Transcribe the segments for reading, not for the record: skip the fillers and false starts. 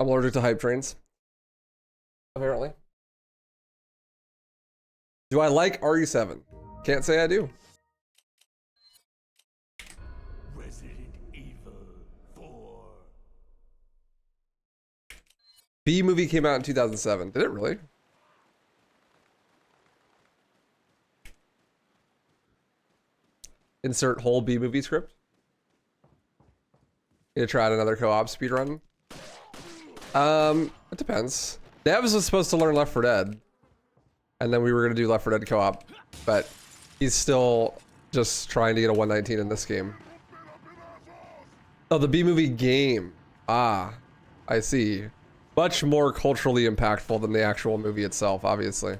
I'm allergic to hype trains. Apparently. Do I like RE7? Can't say I do. Resident Evil 4. B movie came out in 2007. Did it really? Insert whole B movie script. You try out another co-op speedrun? It depends. Devs was supposed to learn Left 4 Dead. And then we were gonna do Left 4 Dead co-op. But he's still just trying to get a 119 in this game. Oh, the B movie game. Ah, I see. Much more culturally impactful than the actual movie itself, obviously.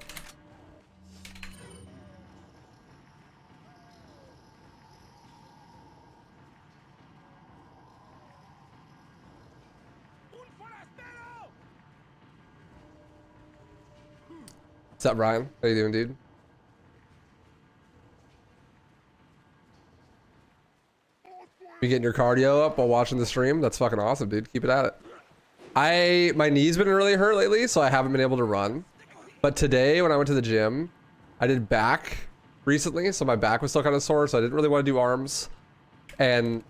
What's up, Ryan? How you doing, dude? You getting your cardio up while watching the stream? That's fucking awesome, dude. Keep it at it. My knee's been really hurt lately, so I haven't been able to run. But today, when I went to the gym, I did back recently, so my back was still kind of sore, so I didn't really want to do arms. And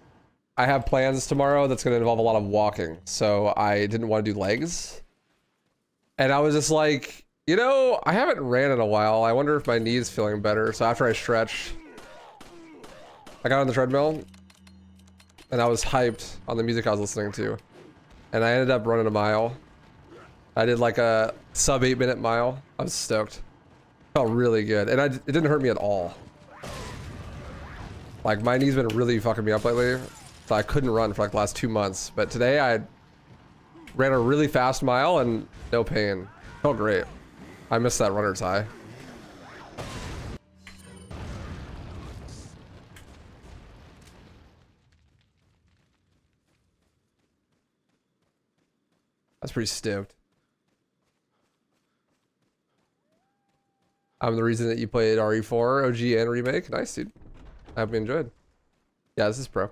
I have plans tomorrow that's going to involve a lot of walking, so I didn't want to do legs. And I was just like, you know, I haven't ran in a while. I wonder if my knee's feeling better. So after I stretched, I got on the treadmill and I was hyped on the music I was listening to. And I ended up running a mile. I did like a sub 8-minute mile. I was stoked. Felt really good. And it didn't hurt me at all. Like my knee's been really fucking me up lately. So I couldn't run for like the last 2 months. But today I ran a really fast mile and no pain. Felt great. I missed that runner's high. That's pretty stoked. I'm the reason that you played RE4, OG, and remake. Nice, dude. I hope you enjoyed. Yeah, this is pro.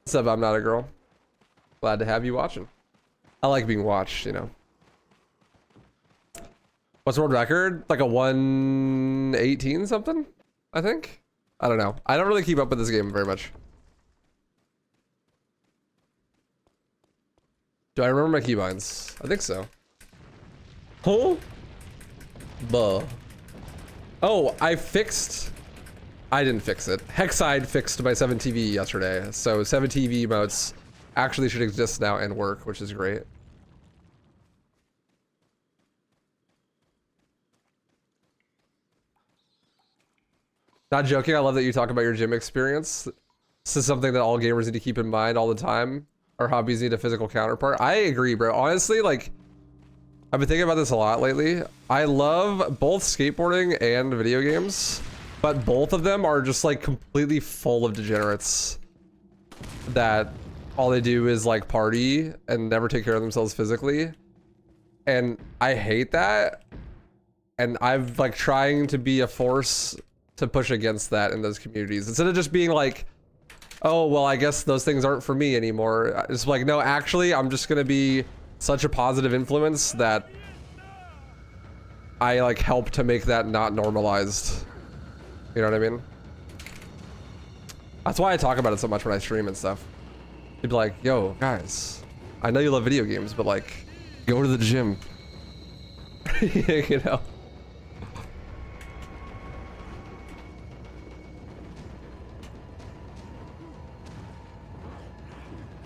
What's up, I'm not a girl. Glad to have you watching. I like being watched, you know. What's the world record? Like a 118 something, I think. I don't know. I don't really keep up with this game very much. Do I remember my keybinds? I think so. Oh? Buh. Oh, I didn't fix it. Hexide fixed my 7TV yesterday. So 7TV emotes actually should exist now and work, which is great. Not joking, I love that you talk about your gym experience. This is something that all gamers need to keep in mind all the time. Our hobbies need a physical counterpart. I agree, bro. Honestly, like, I've been thinking about this a lot lately. I love both skateboarding and video games, but both of them are just like completely full of degenerates that all they do is like party and never take care of themselves physically. And I hate that. And I've like trying to be a force to push against that in those communities. Instead of just being like, oh, well, I guess those things aren't for me anymore. It's like, no, actually, I'm just gonna be such a positive influence that I like help to make that not normalized. You know what I mean? That's why I talk about it so much when I stream and stuff. You'd be like, yo, guys, I know you love video games, but like, go to the gym. You know?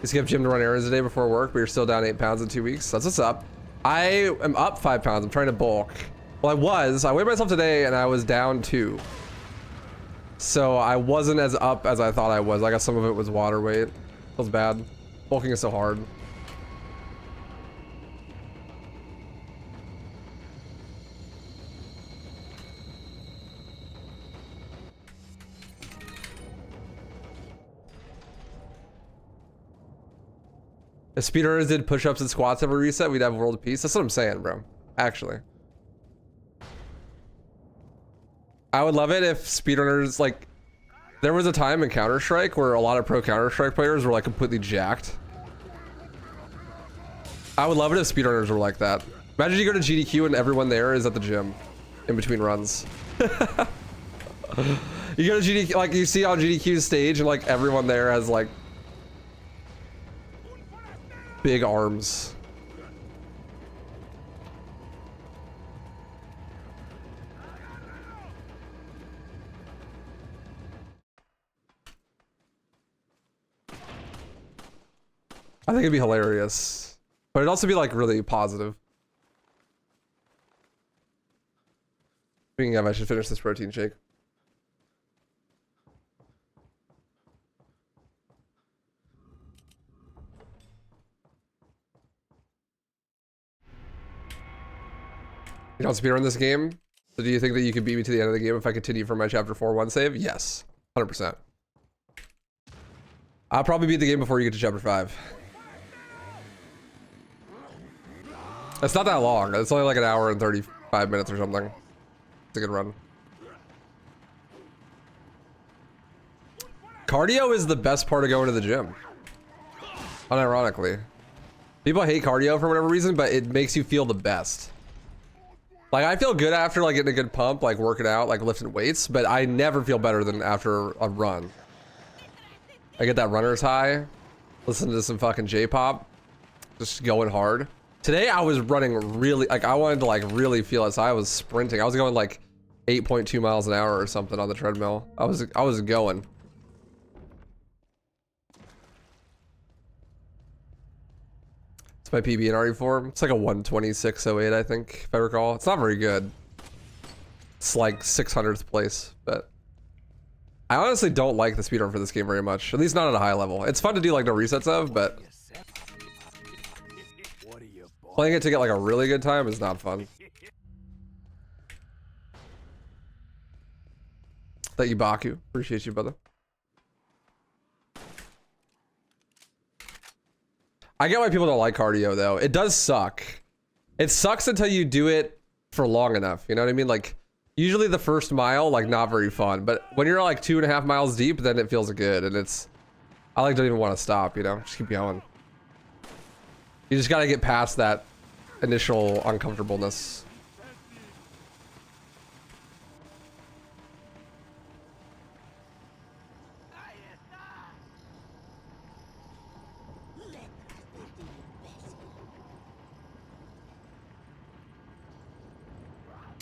You skip gym to run errands a day before work, but you're still down 8 pounds in 2 weeks. That's what's up. I am up 5 pounds. I'm trying to bulk. Well, I weighed myself today and I was down 2. So I wasn't as up as I thought I was. I guess some of it was water weight. Feels bad. Bulking is so hard. If speedrunners did push-ups and squats every reset, we'd have world peace. That's what I'm saying, bro. Actually. I would love it if speedrunners, like, There was a time in Counter-Strike where a lot of pro Counter-Strike players were like completely jacked. I would love it if speedrunners were like that. Imagine you go to GDQ and everyone there is at the gym in between runs. You go to GDQ, like you see on GDQ's stage and like everyone there has like big arms. I think it'd be hilarious, but it'd also be like really positive. Speaking of, I should finish this protein shake. You don't speedrun this game? So do you think that you could beat me to the end of the game if I continue from my chapter 4-1 save? Yes, 100%. I'll probably beat the game before you get to chapter 5. It's not that long. It's only like an hour and 35 minutes or something. It's a good run. Cardio is the best part of going to the gym. Unironically. People hate cardio for whatever reason, but it makes you feel the best. Like, I feel good after like getting a good pump, like working out, like lifting weights, but I never feel better than after a run. I get that runner's high, listen to some fucking J-pop, just going hard. Today I was running really, like I wanted to like really feel it, so I was sprinting. I was going like 8.2 miles an hour or something on the treadmill. I was going. It's my PB in RE4. It's like a 126.08, I think, if I recall. It's not very good. It's like 600th place, but I honestly don't like the speedrun for this game very much. At least not at a high level. It's fun to do like no resets of, but playing it to get like a really good time is not fun. Thank you, Baku. Appreciate you, brother. I get why people don't like cardio though. It does suck. It sucks until you do it for long enough. You know what I mean? Like usually the first mile, like not very fun, but when you're like 2.5 miles deep, then it feels good. And it's, I like don't even want to stop, you know, just keep going. You just got to get past that initial uncomfortableness.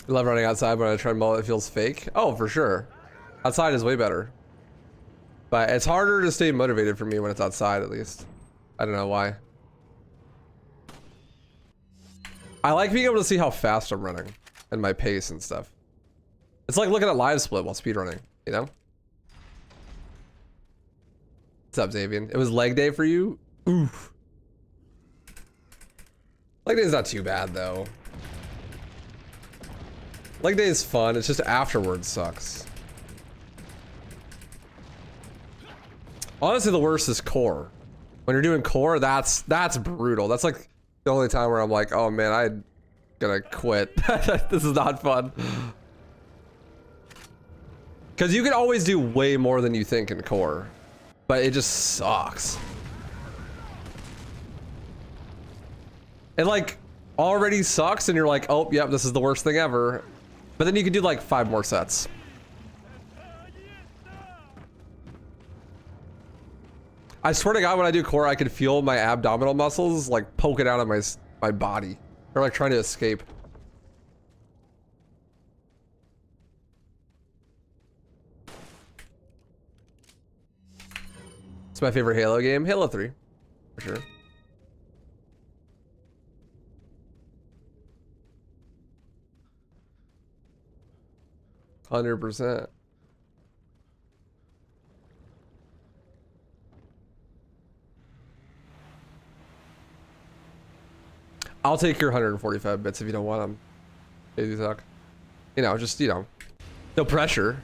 I love running outside, but on a treadmill it feels fake. Oh, for sure. Outside is way better. But it's harder to stay motivated for me when it's outside, at least. I don't know why. I like being able to see how fast I'm running and my pace and stuff. It's like looking at live split while speedrunning, you know? What's up, Xavian? It was leg day for you? Oof. Leg day is not too bad, though. Leg day is fun, it's just afterwards sucks. Honestly, the worst is core. When you're doing core, that's brutal. That's like the only time where I'm like, oh man, I'm gonna quit. This is not fun. Because you can always do way more than you think in core, but it just sucks. It like already sucks and you're like, oh yep, this is the worst thing ever. But then you can do like 5 more sets. I swear to God, when I do core, I can feel my abdominal muscles like poking out of my body. They're like trying to escape. It's my favorite Halo game. Halo 3, for sure. %. I'll take your 145 bits if you don't want them. Easy talk. You know, just, you know, no pressure.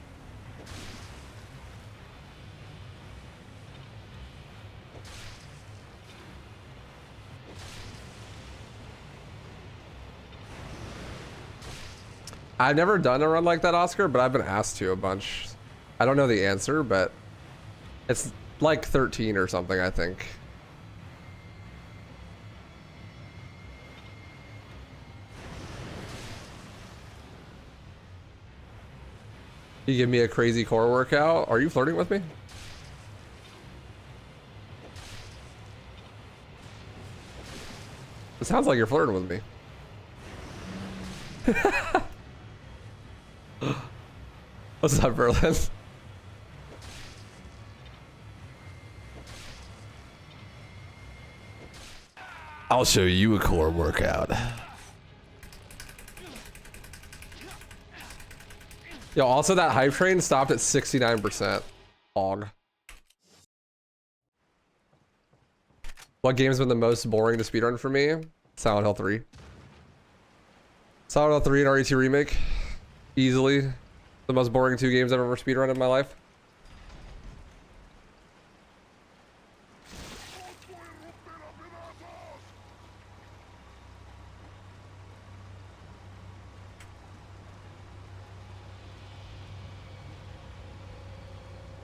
I've never done a run like that, Oscar, but I've been asked to a bunch. I don't know the answer, but it's like 13 or something, I think. You give me a crazy core workout? Are you flirting with me? It sounds like you're flirting with me. What's up, Berlin? I'll show you a core workout. Yo, also that hype train stopped at 69%. Hog. What game's been the most boring to speedrun for me? Silent Hill 3. Silent Hill 3 and RE2 Remake. Easily the most boring 2 games I've ever speedrun in my life.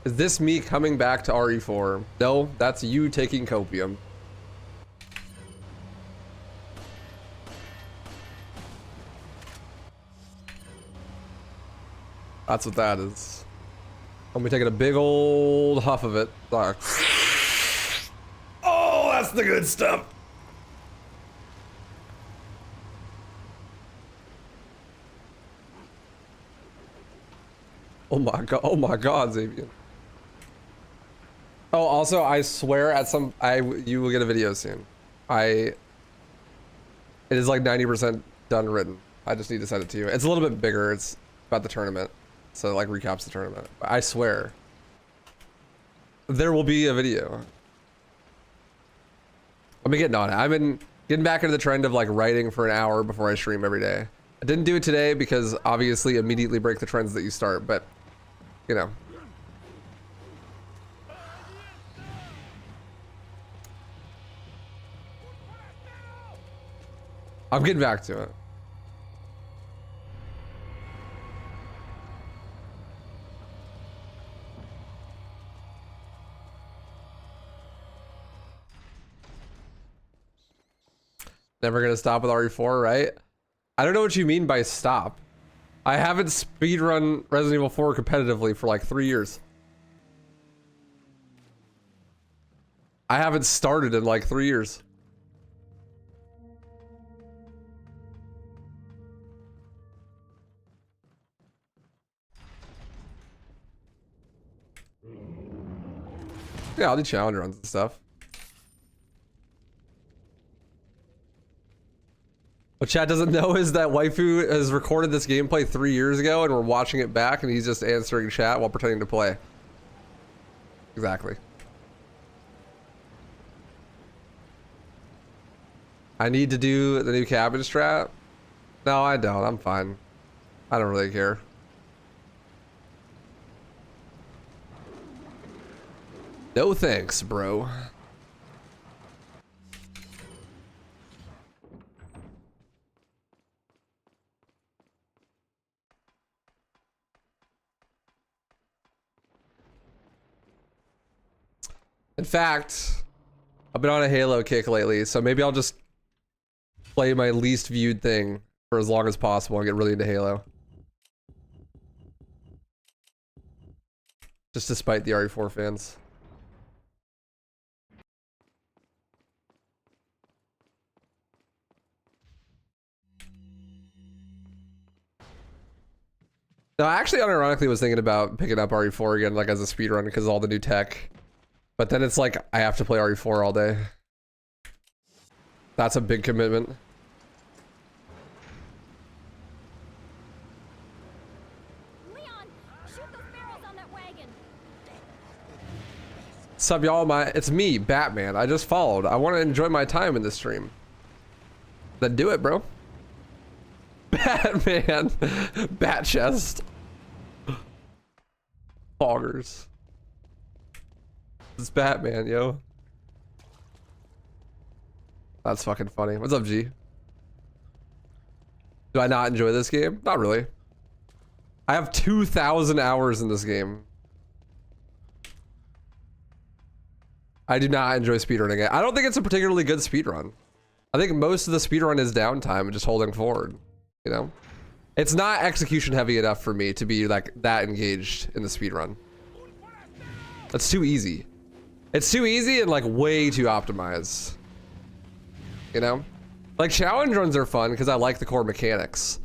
Is this me coming back to RE4? No, that's you taking copium. That's what that is. I'm taking a big old huff of it. Like, oh, that's the good stuff. Oh my god, Xavier. Oh, also, I swear you will get a video soon. It is like 90% done written. I just need to send it to you. It's a little bit bigger. It's about the tournament. So it like recaps the tournament. I swear. There will be a video. I've been getting on it. I've been getting back into the trend of like writing for an hour before I stream every day. I didn't do it today because obviously immediately break the trends that you start, but you know. I'm getting back to it. Never gonna stop with RE4, right? I don't know what you mean by stop. I haven't speedrun Resident Evil 4 competitively for like 3 years. I haven't started in like 3 years. Yeah, I'll do challenge runs and stuff. What Chad doesn't know is that Waifu has recorded this gameplay 3 years ago and we're watching it back and he's just answering chat while pretending to play. Exactly. I need to do the new cabin strat. No, I don't. I'm fine. I don't really care. No thanks, bro. In fact, I've been on a Halo kick lately, so maybe I'll just play my least viewed thing for as long as possible and get really into Halo. Just to spite the RE4 fans. No, I actually unironically was thinking about picking up RE4 again, like as a speedrun because of all the new tech. But then it's like, I have to play RE4 all day. That's a big commitment. Leon, shoot those barrels on that wagon. Sup y'all, it's me, Batman. I just followed. I want to enjoy my time in this stream. Then do it, bro. Batman. Bat chest. Foggers. It's Batman, yo. That's fucking funny. What's up, G? Do I not enjoy this game? Not really. I have 2,000 hours in this game. I do not enjoy speedrunning it. I don't think it's a particularly good speedrun. I think most of the speedrun is downtime and just holding forward, you know? It's not execution heavy enough for me to be like that engaged in the speedrun. That's too easy. It's too easy and like way too optimized. You know? Like challenge runs are fun because I like the core mechanics.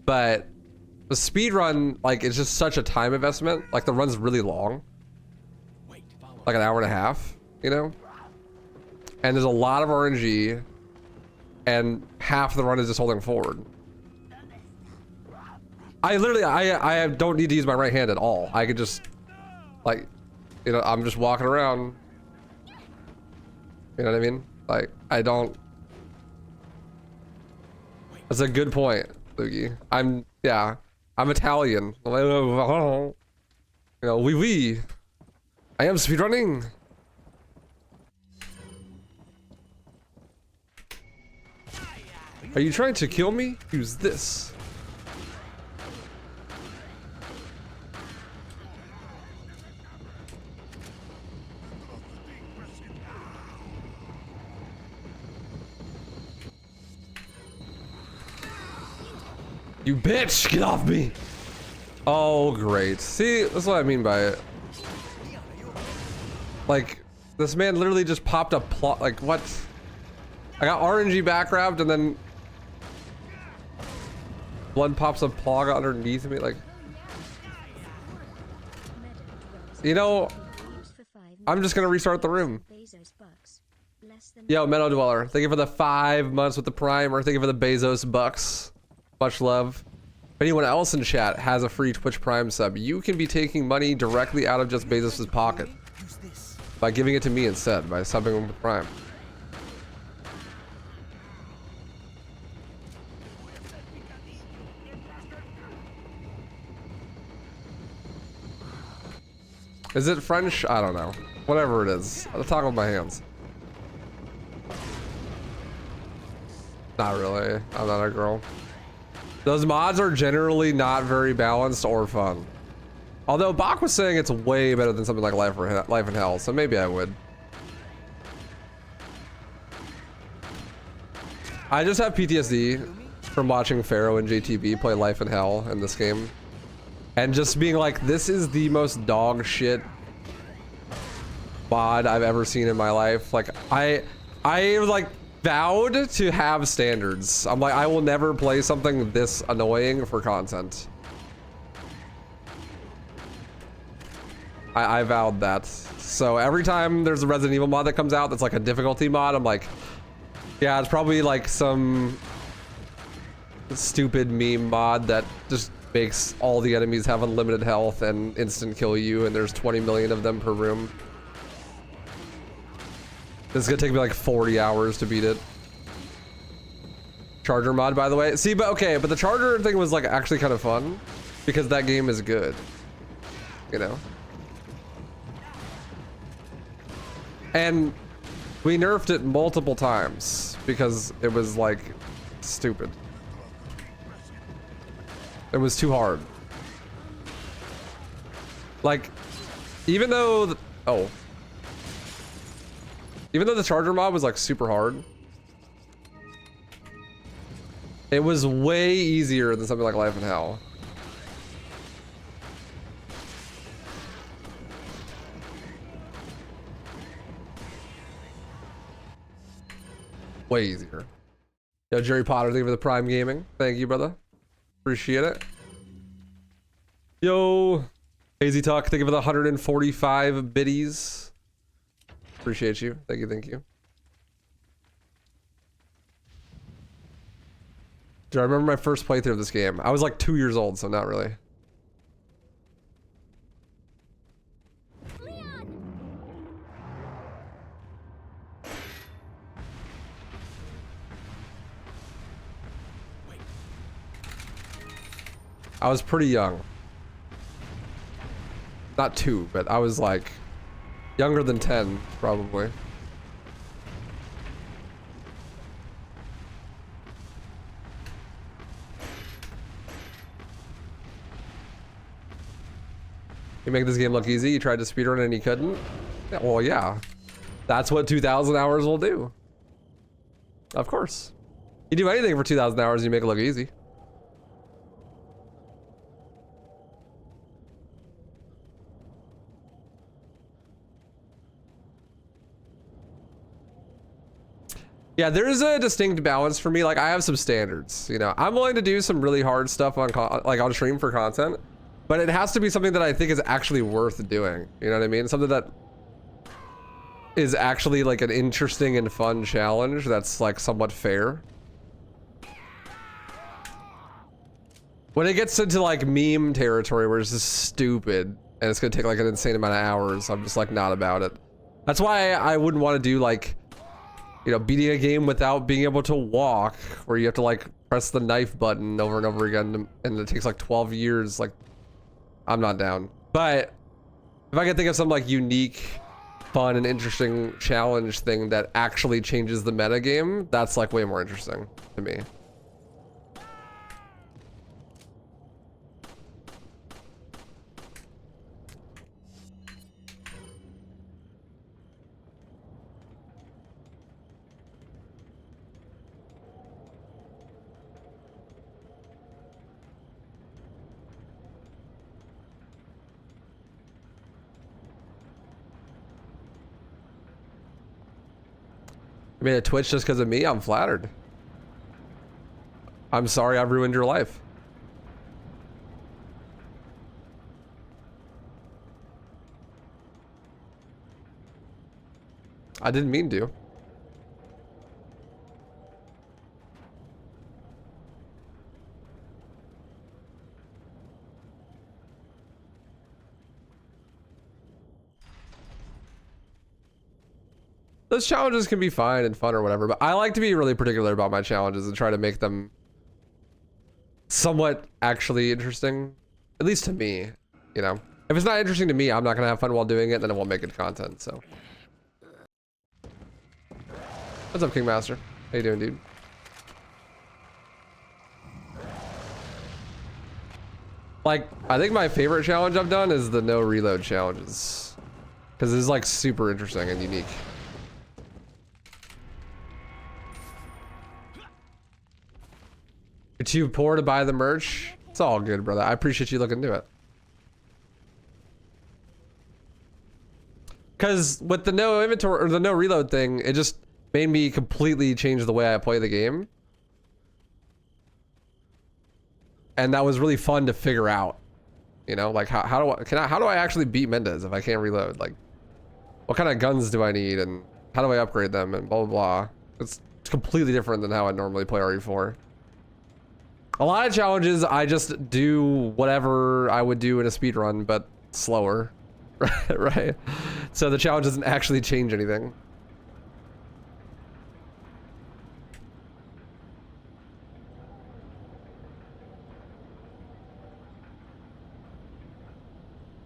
But the speedrun, like it's just such a time investment. Like the run's really long. Like an hour and a half, you know? And there's a lot of RNG and half the run is just holding forward. I literally, I don't need to use my right hand at all. I could just, like, you know, I'm just walking around. You know what I mean? Like, I don't. That's a good point, Loogie. I'm Italian. You know, oui. I am speedrunning. Are you trying to kill me? Use this. You bitch! Get off me! Oh, great. See, that's what I mean by it. Like, this man literally just popped a plot. Like, what? I got RNG back grabbed and then blood pops a plug underneath me. Like, you know, I'm just gonna restart the room. Yo, Meadow Dweller, thank you for the 5 months with the primer. Thank you for the Bezos bucks. Much love. If anyone else in chat has a free Twitch Prime sub, you can be taking money directly out of just Bezos's pocket by giving it to me instead, by subbing him with Prime. Is it French? I don't know. Whatever it is. I'll talk with my hands. Not really. I'm not a girl. Those mods are generally not very balanced or fun. Although Bach was saying it's way better than something like Life in Hell, so maybe I would. I just have PTSD from watching Pharaoh and JTB play Life in Hell in this game. And just being like, this is the most dog shit mod I've ever seen in my life. Like, I like vowed to have standards. I'm like, I will never play something this annoying for content. I vowed that. So every time there's a Resident Evil mod that comes out that's like a difficulty mod, I'm like, yeah, it's probably like some stupid meme mod that just makes all the enemies have unlimited health and instant kill you, and there's 20 million of them per room. This is gonna take me like 40 hours to beat it. Charger mod, by the way. See, but okay, but the charger thing was like actually kind of fun because that game is good, you know? And we nerfed it multiple times because it was like stupid. It was too hard. Like, even though even though the charger mod was like super hard, it was way easier than something like Life in Hell. Way easier. Yo, Jerry Potter, thank you for the Prime Gaming. Thank you, brother. Appreciate it. Yo, Hazy Talk, thank you for the 145 biddies. Appreciate you. Thank you, thank you. Do I remember my first playthrough of this game? I was like 2 years old, so not really. I was pretty young. Not 2, but I was like younger than 10, probably. You make this game look easy? You tried to speedrun and you couldn't? Yeah, well, yeah. That's what 2,000 hours will do. Of course. You do anything for 2,000 hours, you make it look easy. Yeah, there's a distinct balance for me. Like, I have some standards, you know. I'm willing to do some really hard stuff on on stream for content, but it has to be something that I think is actually worth doing. You know what I mean? Something that is actually like an interesting and fun challenge that's like somewhat fair. When it gets into like meme territory where it's just stupid and it's gonna take like an insane amount of hours, I'm just like not about it. That's why I wouldn't want to do like, you know, beating a game without being able to walk, where you have to like press the knife button over and over again and it takes like 12 years. Like, I'm not down. But if I can think of some like unique, fun and interesting challenge thing that actually changes the meta game, that's like way more interesting to me. You made a Twitch just because of me? I'm flattered. I'm sorry I've ruined your life. I didn't mean to. Those challenges can be fine and fun or whatever, but I like to be really particular about my challenges and try to make them somewhat actually interesting, at least to me, you know. If it's not interesting to me, I'm not gonna have fun while doing it, then it won't make good content, so. What's up, Kingmaster? How you doing, dude? Like, I think my favorite challenge I've done is the no reload challenges, because it's like super interesting and unique. You're too poor to buy the merch? It's all good, brother. I appreciate you looking into it. Because with the no inventory or the no reload thing, it just made me completely change the way I play the game. And that was really fun to figure out. You know, like how do I actually beat Mendez if I can't reload? Like, what kind of guns do I need and how do I upgrade them and blah blah blah. It's completely different than how I normally play RE4. A lot of challenges, I just do whatever I would do in a speedrun, but slower, right? So the challenge doesn't actually change anything.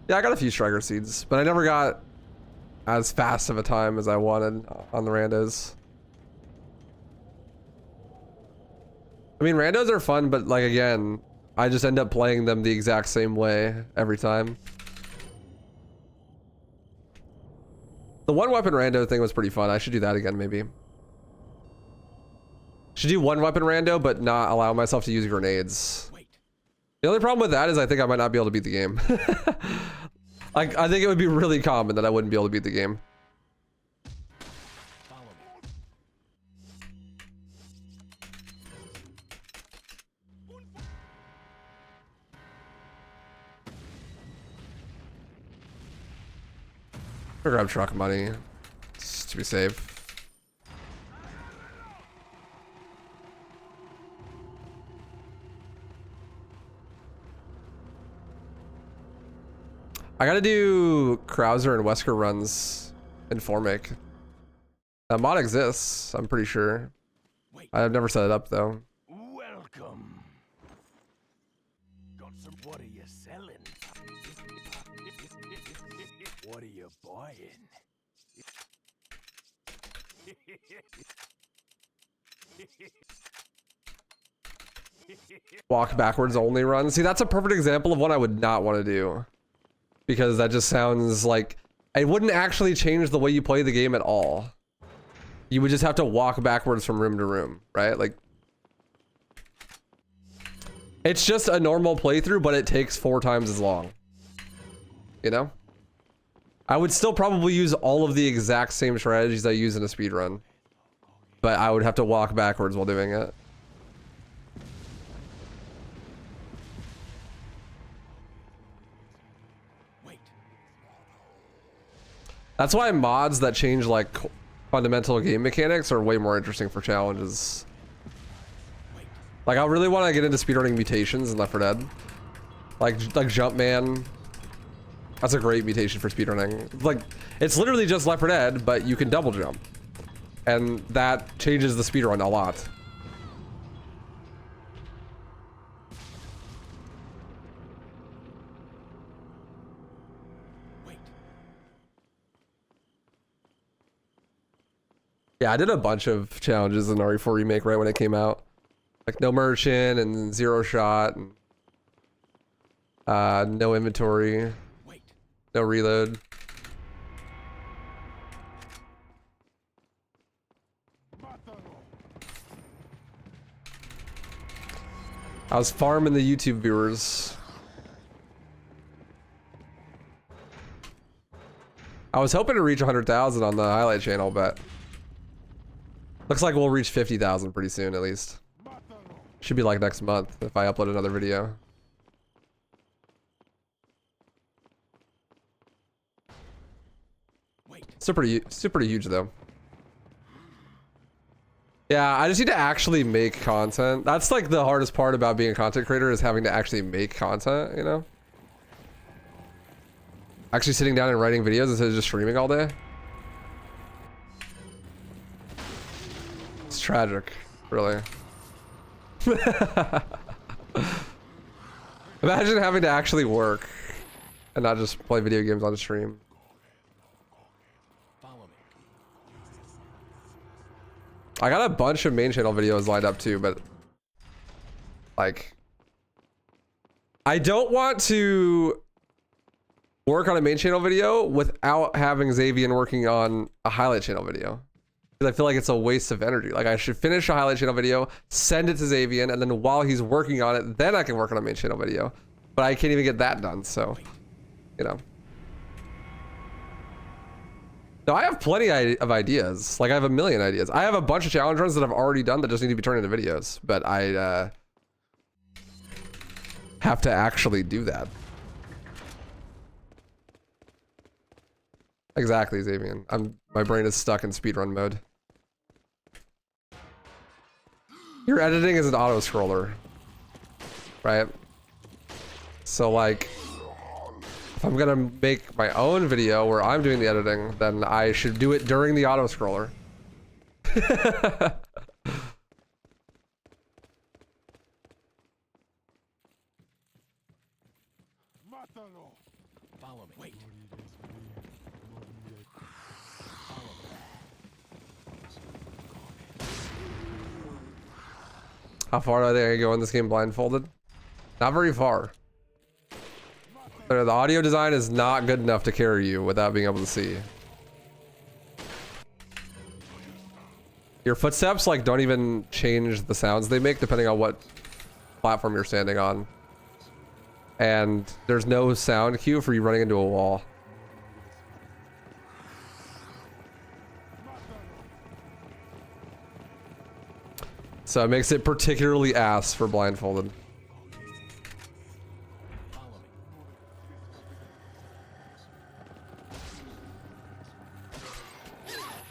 Yeah, I got a few striker seeds, but I never got as fast of a time as I wanted on the randos. I mean, randos are fun, but like, again, I just end up playing them the exact same way every time. The one weapon rando thing was pretty fun. I should do that again, maybe. Should do one weapon rando, but not allow myself to use grenades. The only problem with that is I think I might not be able to beat the game. Like, I think it would be really common that I wouldn't be able to beat the game. I'll grab truck money just to be safe. I gotta do Krauser and Wesker runs in Formic. That mod exists, I'm pretty sure. I've never set it up though. Welcome. Got some. What are you selling? What are you buying? Walk backwards only run. See, that's a perfect example of what I would not want to do. Because that just sounds like It wouldn't actually change the way you play the game at all. You would just have to walk backwards from room to room, right? Like, it's just a normal playthrough, but it takes 4 times as long. You know? I would still probably use all of the exact same strategies I use in a speedrun, but I would have to walk backwards while doing it. That's why mods that change like fundamental game mechanics are way more interesting for challenges. Like, I really want to get into speedrunning mutations in Left 4 Dead. Like Jumpman. That's a great mutation for speedrunning. Like, it's literally just Left 4 Dead, but you can double jump. And that changes the speedrun a lot. Yeah, I did a bunch of challenges in RE4 Remake right when it came out. Like no merchant and 0 shot and no inventory, no reload. I was farming the YouTube viewers. I was hoping to reach 100,000 on the highlight channel, but looks like we'll reach 50,000 pretty soon at least. Should be like next month if I upload another video. Still pretty huge though. Yeah, I just need to actually make content. That's like the hardest part about being a content creator, is having to actually make content, you know? Actually sitting down and writing videos instead of just streaming all day. It's tragic, really. Imagine having to actually work and not just play video games on stream. I got a bunch of main channel videos lined up too, but like, I don't want to work on a main channel video without having Xavian working on a highlight channel video. Because I feel like it's a waste of energy. Like, I should finish a highlight channel video, send it to Xavian, and then while he's working on it, then I can work on a main channel video. But I can't even get that done, so, you know. No, I have plenty of ideas. Like, I have a million ideas. I have a bunch of challenge runs that I've already done that just need to be turned into videos. But I have to actually do that. Exactly, Xavian. My brain is stuck in speedrun mode. Your editing is an auto scroller, right? So like, if I'm gonna make my own video where I'm doing the editing, then I should do it during the auto scroller. Follow me. Wait. How far do I think I go in this game blindfolded? Not very far. The audio design is not good enough to carry you without being able to see. Your footsteps like don't even change the sounds they make depending on what platform you're standing on. And there's no sound cue for you running into a wall. So it makes it particularly ass for blindfolded.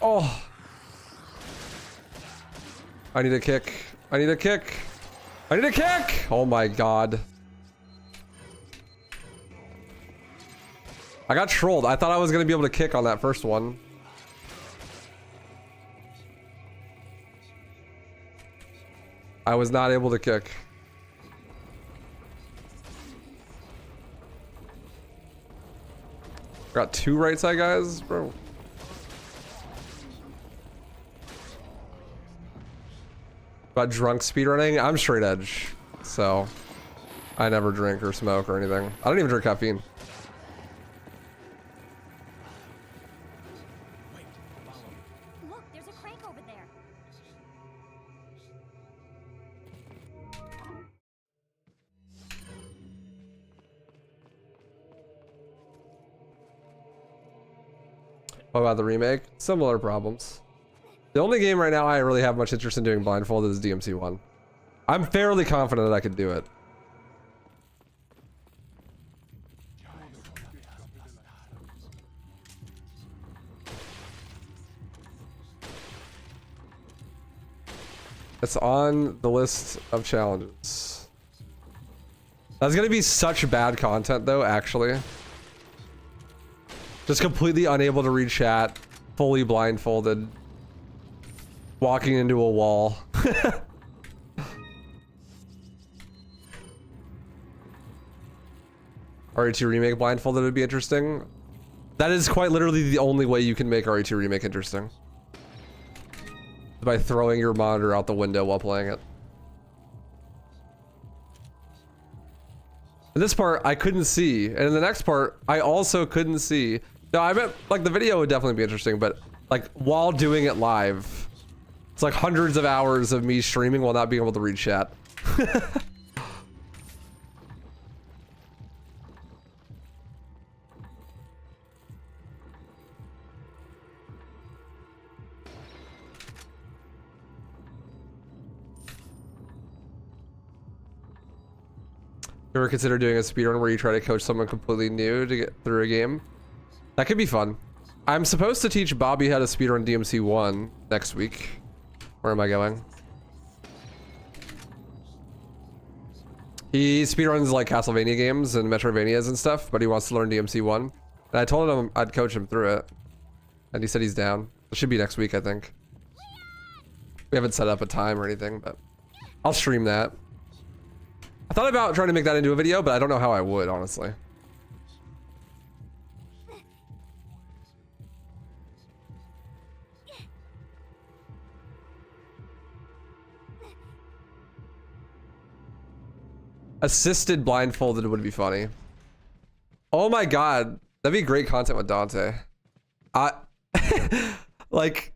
Oh. I need a kick. I need a kick. I need a kick! Oh my god. I got trolled. I thought I was gonna be able to kick on that first one. I was not able to kick. Got 2 right side guys, bro. About drunk speedrunning? I'm straight edge, so I never drink or smoke or anything. I don't even drink caffeine. crank over there. What about the remake? Similar problems. The only game right now I really have much interest in doing Blindfolded is DMC1. I'm fairly confident that I could do it. It's on the list of challenges. That's gonna be such bad content though, actually. Just completely unable to read chat, fully blindfolded, walking into a wall. RE2 Remake blindfolded would be interesting. That is quite literally the only way you can make RE2 Remake interesting. By throwing your monitor out the window while playing it. In this part, I couldn't see. And in the next part, I also couldn't see. No, I meant, like, the video would definitely be interesting, but, like, while doing it live, it's like hundreds of hours of me streaming while not being able to read chat. You ever consider doing a speedrun where you try to coach someone completely new to get through a game? That could be fun. I'm supposed to teach Bobby how to speedrun DMC1 next week. Where am I going? He speedruns like Castlevania games and Metroidvanias and stuff, but he wants to learn DMC1. And I told him I'd coach him through it. And he said he's down. It should be next week, I think. We haven't set up a time or anything, but I'll stream that. I thought about trying to make that into a video, but I don't know how I would, honestly. Assisted blindfolded would be funny. Oh my god, that'd be great content with Dante. Like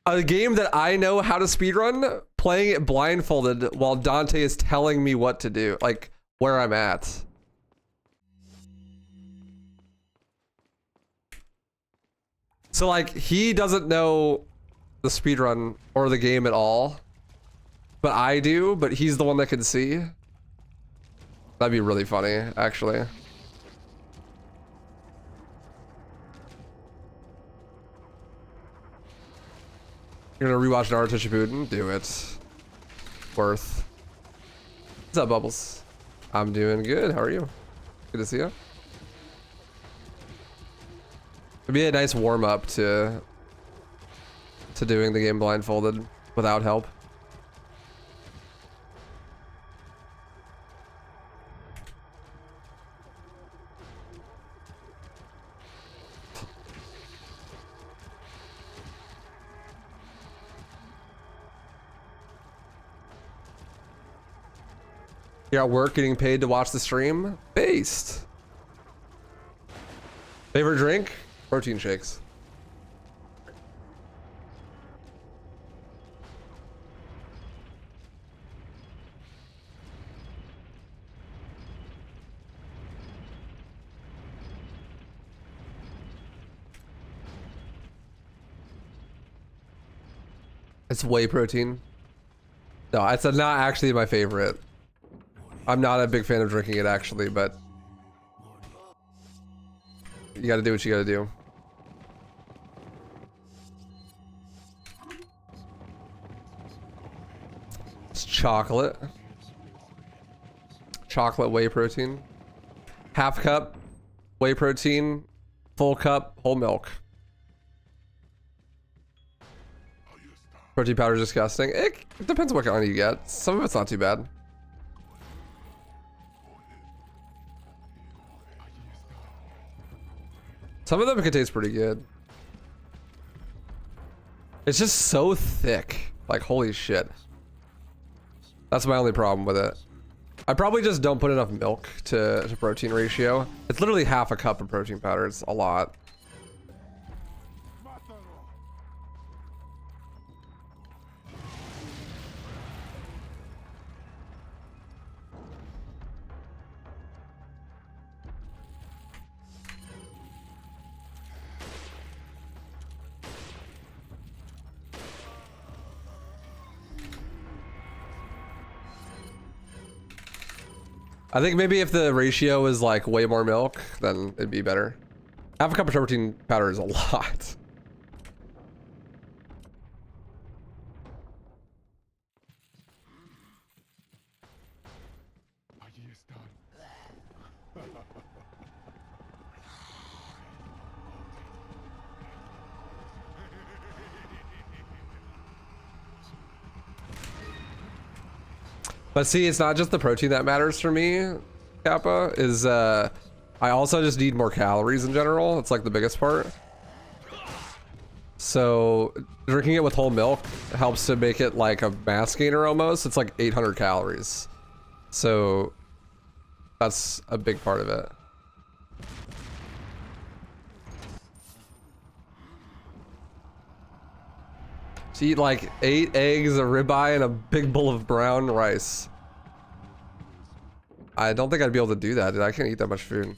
a game that I know how to speedrun, playing it blindfolded while Dante is telling me what to do, like where I'm at. So like he doesn't know the speedrun or the game at all, but I do, but he's the one that can see. That'd be really funny, actually. You're gonna rewatch Naruto Shippuden? Do it. Worth. What's up, Bubbles? I'm doing good. How are you? Good to see you. It'd be a nice warm up to doing the game blindfolded without help. You're at work getting paid to watch the stream? Based. Favorite drink? Protein shakes. It's whey protein. No, it's not actually my favorite. I'm not a big fan of drinking it actually, but you gotta do what you gotta do. It's chocolate. Chocolate whey protein. Half cup whey protein, full cup whole milk. Protein powder is disgusting. It depends what kind you get. Some of it's not too bad. Some of them can taste pretty good. It's just so thick. Like, holy shit. That's my only problem with it. I probably just don't put enough milk to protein ratio. It's literally half a cup of protein powder. It's a lot. I think maybe if the ratio is like way more milk, then it'd be better. Half a cup of protein powder is a lot. But see, it's not just the protein that matters for me, Kappa, is I also just need more calories in general. It's like the biggest part. So drinking it with whole milk helps to make it like a mass gainer almost. It's like 800 calories. So that's a big part of it. So eat like 8 eggs, a ribeye, and a big bowl of brown rice. I don't think I'd be able to do that, dude. I can't eat that much food.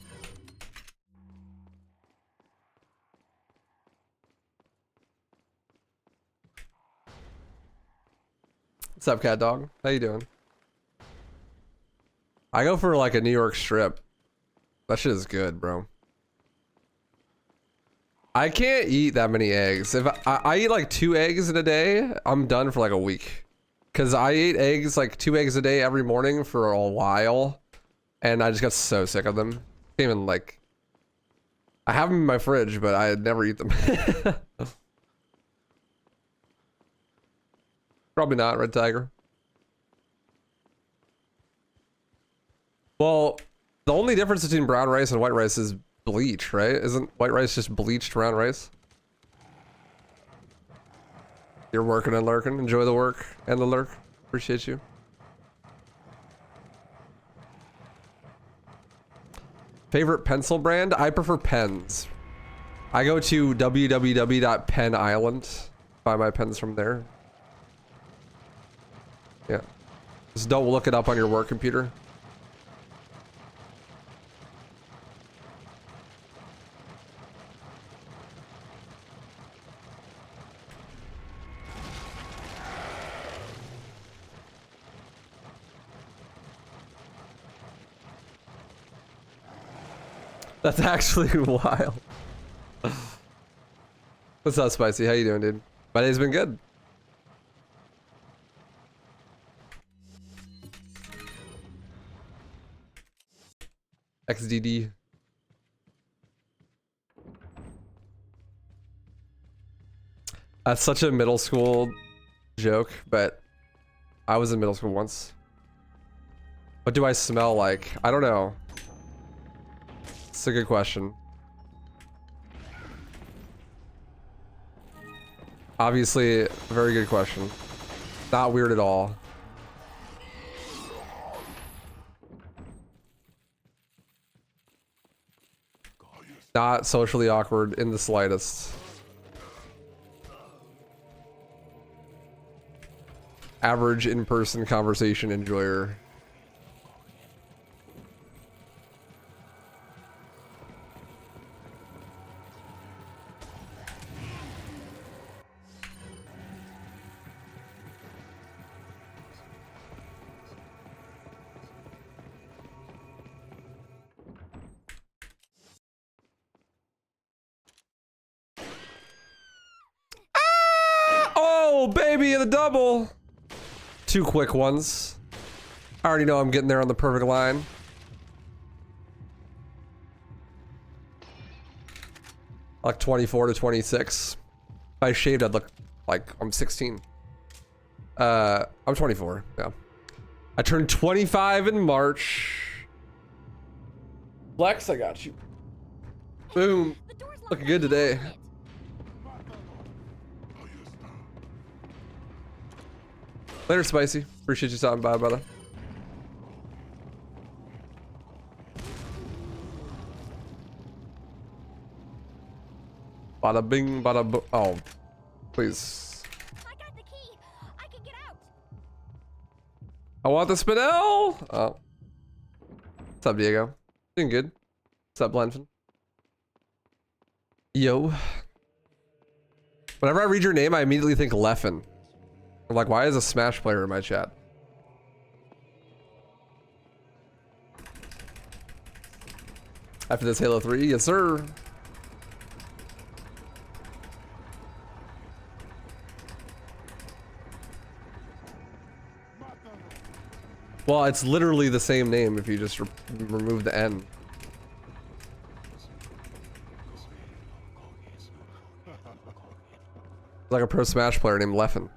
What's up, cat dog? How you doing? I go for like a New York strip. That shit is good, bro. I can't eat that many eggs. If I eat like 2 eggs in a day, I'm done for like a week. Cause I ate eggs, like 2 eggs a day every morning for a while. And I just got so sick of them. Can't even like, I have them in my fridge, but I never eat them. Probably not, Red Tiger. Well, the only difference between brown rice and white rice is bleach, right? Isn't white rice just bleached brown rice? You're working and lurking. Enjoy the work and the lurk. Appreciate you. Favorite pencil brand? I prefer pens. I go to www.penisland. Buy my pens from there. Yeah. Just don't look it up on your work computer. That's actually wild. What's up, Spicy? How you doing, dude? My day's been good. XDD. That's such a middle school joke, but I was in middle school once. What do I smell like? I don't know. It's a good question. Obviously, a very good question. Not weird at all. Not socially awkward in the slightest. Average in-person conversation enjoyer. Oh, baby, the double. 2 quick ones. I already know I'm getting there on the perfect line. Like 24 to 26. If I shaved, I'd look like I'm 16. I'm 24, yeah. I turned 25 in March. Flex, I got you. Boom. Looking good today. Later, Spicy. Appreciate you stopping by, brother. Bada bing, bada boom. Oh, please. I got the key. I can get out. I want the spinel. Oh. What's up, Diego? Doing good. What's up, Blindfolded? Yo. Whenever I read your name, I immediately think Leffen. I'm like, why is a Smash player in my chat? After this Halo 3, yes sir. Well, it's literally the same name if you just remove the N. Like a pro Smash player named Leffen.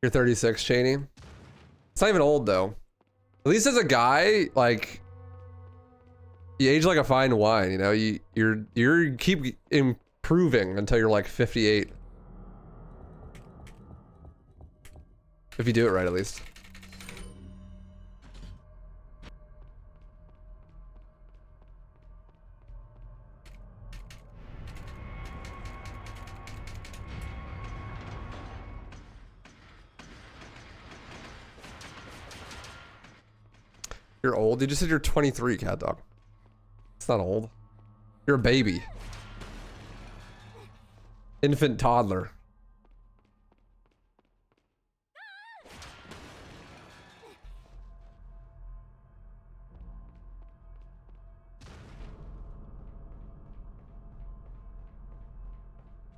You're 36, Cheney. It's not even old though. At least as a guy, like you age like a fine wine. You know, you keep improving until you're like 58. If you do it right, at least. You're old? You just said you're 23, cat dog. It's not old. You're a baby. Infant toddler.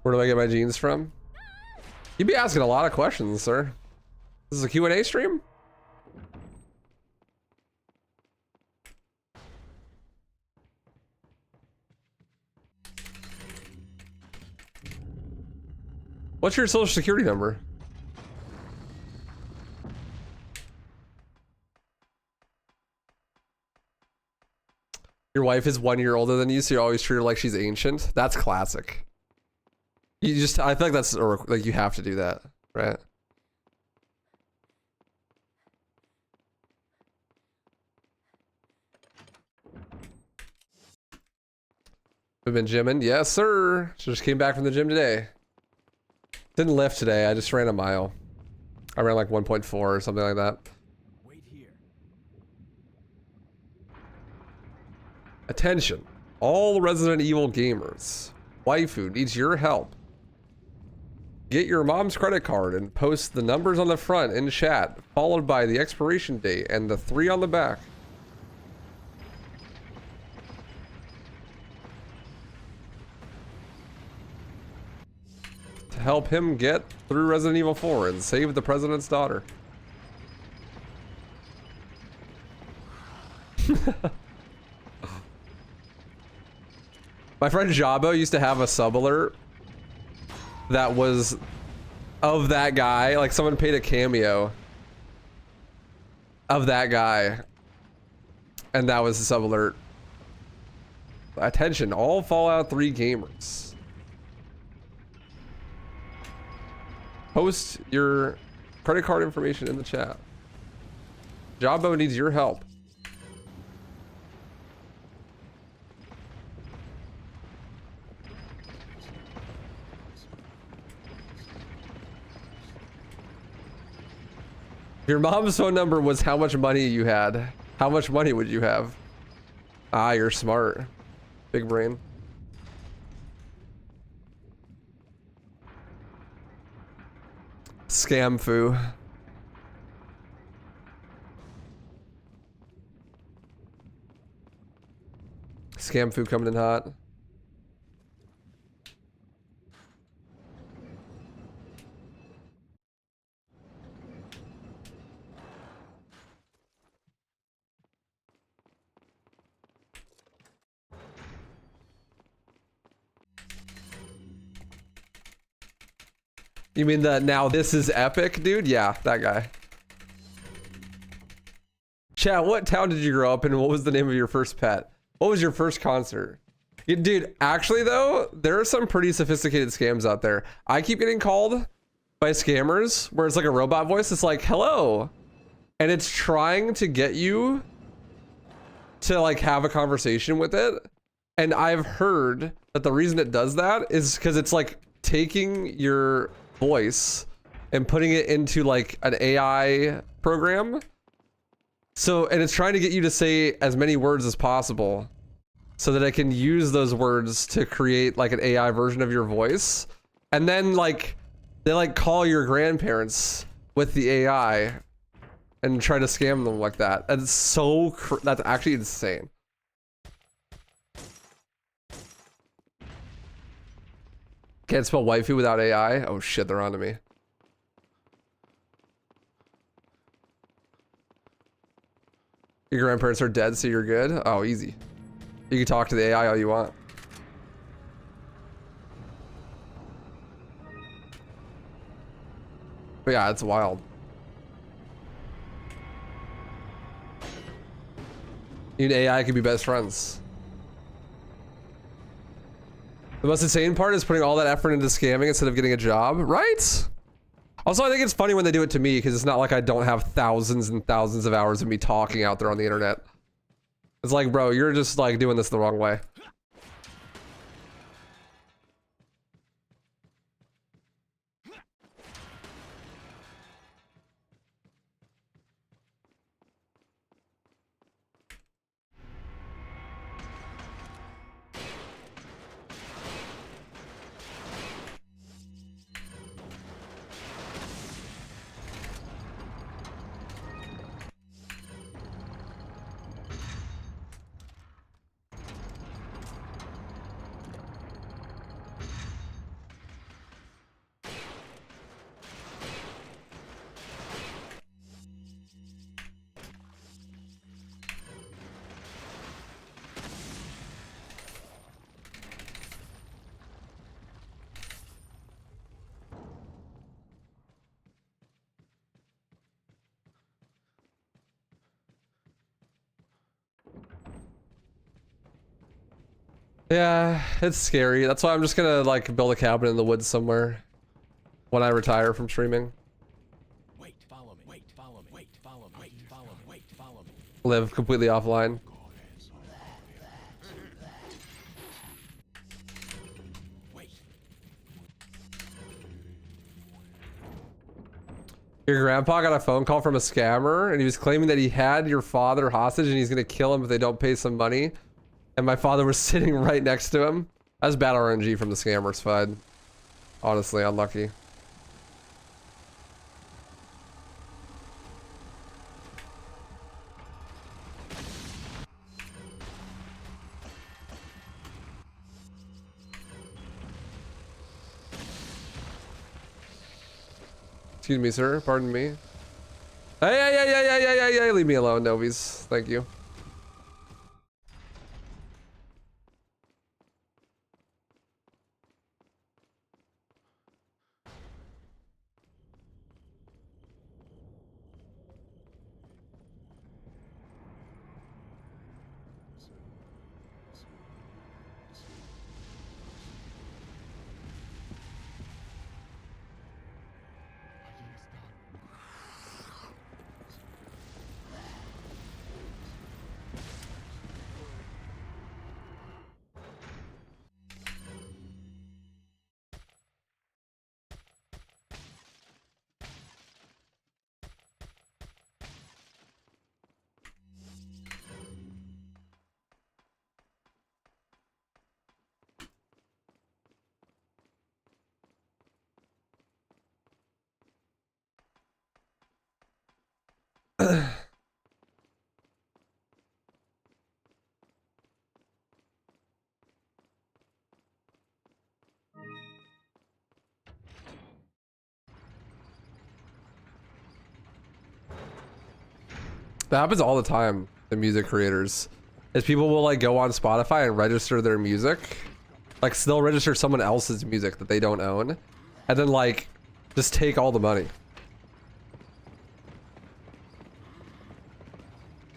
Where do I get my jeans from? You'd be asking a lot of questions, sir. This is a Q&A stream? What's your social security number? Your wife is 1 year older than you, so you always treat her like she's ancient. That's classic. You just, I feel like that's, like you have to do that, right? We've been gymming. Yes, sir. Just came back from the gym today. Didn't lift today. I just ran a mile. I ran like 1.4 or something like that. Wait here. Attention, all Resident Evil gamers. Waifu needs your help. Get your mom's credit card and post the numbers on the front in chat, followed by the expiration date and the 3 on the back. To help him get through Resident Evil 4 and save the president's daughter. My friend Jabo used to have a sub alert that was of that guy. Like someone paid a cameo of that guy, and that was the sub alert. Attention, all Fallout 3 gamers. Post your credit card information in the chat. Jabo needs your help. Your mom's phone number was how much money you had. How much money would you have? Ah, you're smart. Big brain. Scam foo. Scam foo coming in hot. You mean the now this is epic dude? Yeah, that guy. Chat, what town did you grow up in? What was the name of your first pet? What was your first concert? Dude, actually though, there are some pretty sophisticated scams out there. I keep getting called by scammers where it's like a robot voice. It's like, hello. And it's trying to get you to like have a conversation with it. And I've heard that the reason it does that is because it's like taking your voice and putting it into like an AI program. So, and it's trying to get you to say as many words as possible so that I can use those words to create like an AI version of your voice. And then like, they like call your grandparents with the AI and try to scam them like that. And it's so, that's actually insane. Can't spell waifu without AI? Oh shit, they're onto me. Your grandparents are dead, so you're good? Oh, easy. You can talk to the AI all you want. But yeah, it's wild. You and AI can be best friends. The most insane part is putting all that effort into scamming instead of getting a job, right? Also, I think it's funny when they do it to me because it's not like I don't have thousands and thousands of hours of me talking out there on the internet. It's like, bro, you're just like doing this the wrong way. Yeah, it's scary. That's why I'm just gonna like build a cabin in the woods somewhere when I retire from streaming. Wait, follow me. Wait, follow me. Wait, follow me. Wait, follow me. Wait, follow me. Live completely offline. Wait. Your grandpa got a phone call from a scammer and he was claiming that he had your father hostage and he's gonna kill him if they don't pay some money. And my father was sitting right next to him. That's bad RNG from the scammer's side. Honestly, unlucky. Excuse me, sir. Pardon me. Hey, leave me alone, Novies. Thank you. That happens all the time to music creators. Is people will like go on Spotify and register their music. Like they'll register someone else's music that they don't own. And then like just take all the money.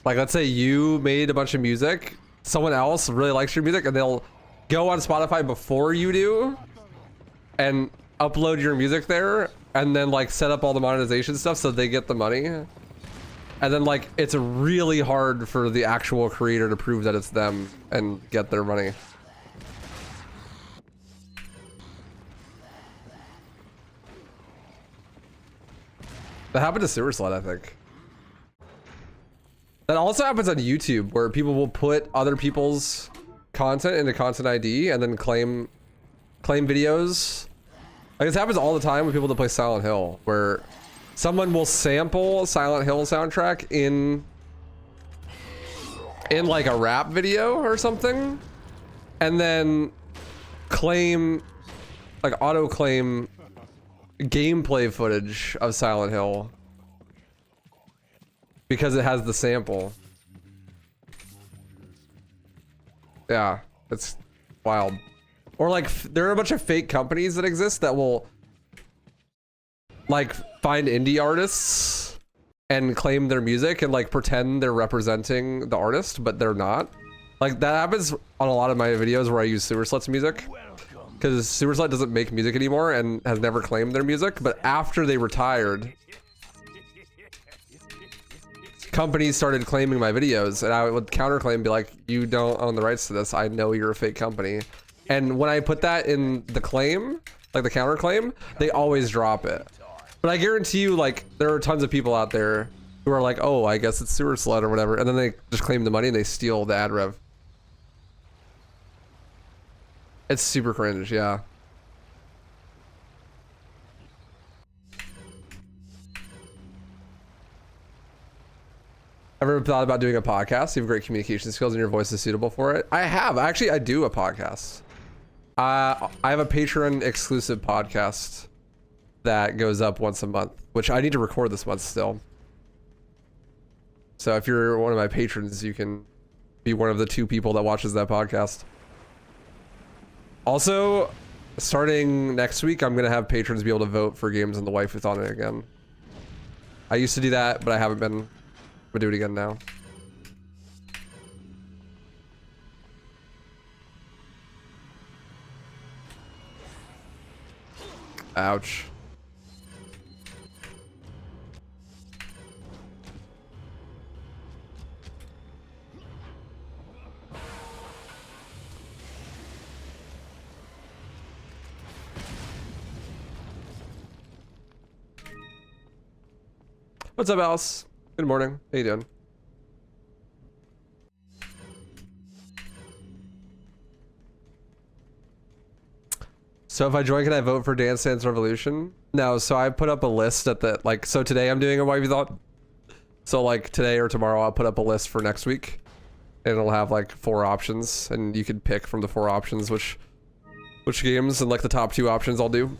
Like let's say you made a bunch of music, someone else really likes your music and they'll go on Spotify before you do and upload your music there and then like set up all the monetization stuff so they get the money. And then like it's really hard for the actual creator to prove that it's them and get their money. That happened to Sewer Sled, I think. That also happens on YouTube, where people will put other people's content into Content ID and then claim videos. Like, this happens all the time with people that play Silent Hill, where someone will sample Silent Hill soundtrack in like a rap video or something, and then claim, like auto claim gameplay footage of Silent Hill because it has the sample. Yeah, it's wild. Or like, there are a bunch of fake companies that exist that will like find indie artists and claim their music and like pretend they're representing the artist, but they're not. Like, that happens on a lot of my videos where I use Sewer Sled's music, because Sewer Sled doesn't make music anymore and has never claimed their music. But after they retired, companies started claiming my videos, and I would counterclaim, be like, you don't own the rights to this. I know you're a fake company. And when I put that in the claim, like the counterclaim, they always drop it. But I guarantee you, like, there are tons of people out there who are like, oh, I guess it's Sewer Sled or whatever, and then they just claim the money and they steal the ad rev. It's super cringe, yeah. Ever thought about doing a podcast? You have great communication skills and your voice is suitable for it. I have. Actually, I do a podcast. I have a Patreon exclusive podcast that goes up once a month, which I need to record this month still. So if you're one of my patrons, you can be one of the 2 people that watches that podcast. Also, starting next week, I'm going to have patrons be able to vote for games in the Waifuthon again. I used to do that, but I haven't been. We'll do it again now. Ouch. What's up, Alice? Good morning. How you doing? So if I join, can I vote for Dance Dance Revolution? No, so I put up a list at the, like, so today I'm doing a Waifuthon. So like today or tomorrow I'll put up a list for next week. And it'll have like 4 options, and you can pick from the 4 options which games, and like the top 2 options I'll do.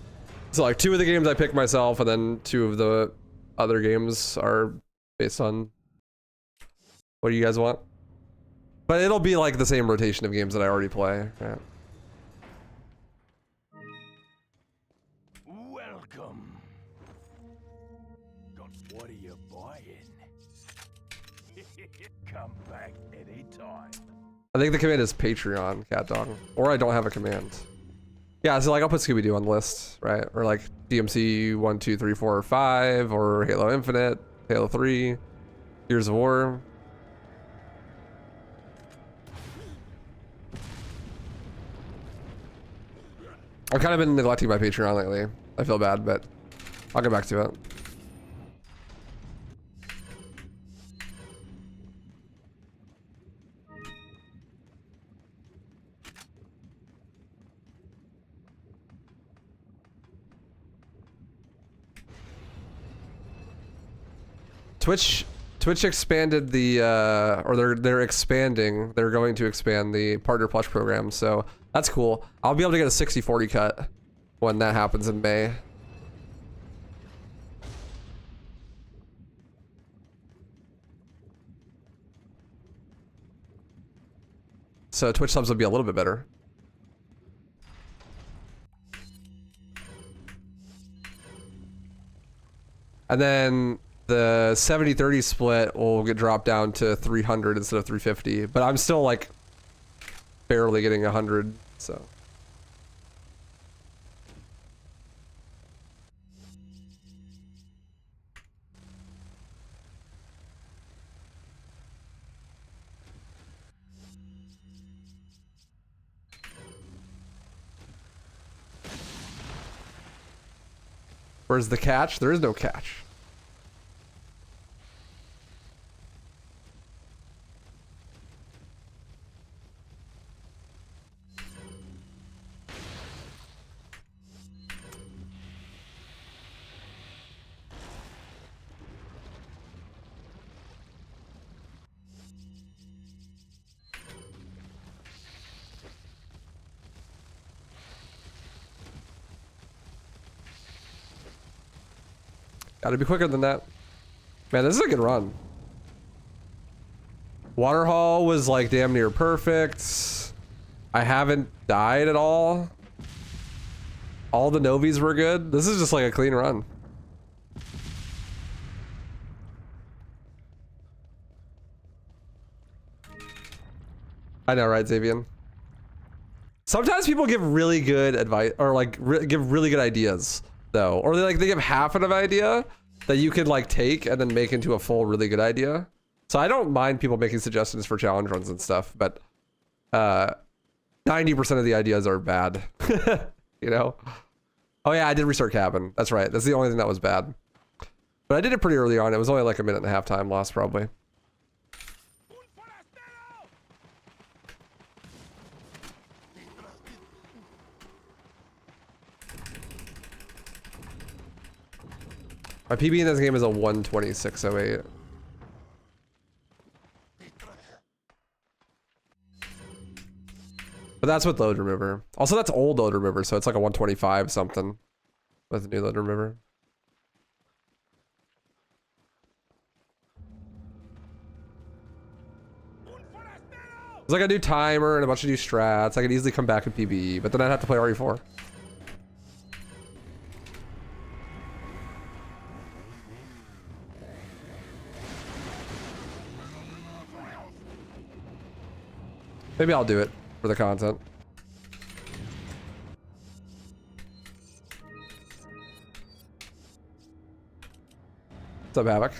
So like 2 of the games I pick myself, and then 2 of the other games are based on what do you guys want. But it'll be like the same rotation of games that I already play. Yeah. Welcome. What are you buying? Come back anytime. I think the command is Patreon, cat dog. Or I don't have a command. Yeah, so like I'll put Scooby-Doo on the list, right? Or like DMC 1, 2, 3, 4, or 5, or Halo Infinite, Halo 3, Gears of War. I've kind of been neglecting my Patreon lately. I feel bad, but I'll get back to it. Twitch expanded the or they're expanding. They're going to expand the Partner Plus program, so that's cool. I'll be able to get a 60/40 cut when that happens in May. So Twitch subs will be a little bit better. And then the 70/30 split will get dropped down to 300 instead of 350, but I'm still like barely getting 100, so. Where's the catch? There is no catch. Gotta be quicker than that. Man, this is a good run. Waterhall was like damn near perfect. I haven't died at all. All the Novies were good. This is just like a clean run. I know, right, Xavian? Sometimes people give really good advice, or like give really good ideas, though, or they give half of an idea that you could like take and then make into a full really good idea. So I don't mind people making suggestions for challenge runs and stuff, but 90% of the ideas are bad. You know? Oh yeah, I did restart cabin. That's right. That's the only thing that was bad. But I did it pretty early on. It was only like a minute and a half time lost, probably. My PB in this game is a 126.08. But that's with load remover. Also, that's old load remover, so it's like a 125 something with the new load remover. It's like a new timer and a bunch of new strats. I could easily come back in PB, but then I'd have to play RE4. Maybe I'll do it for the content. What's up, Havoc?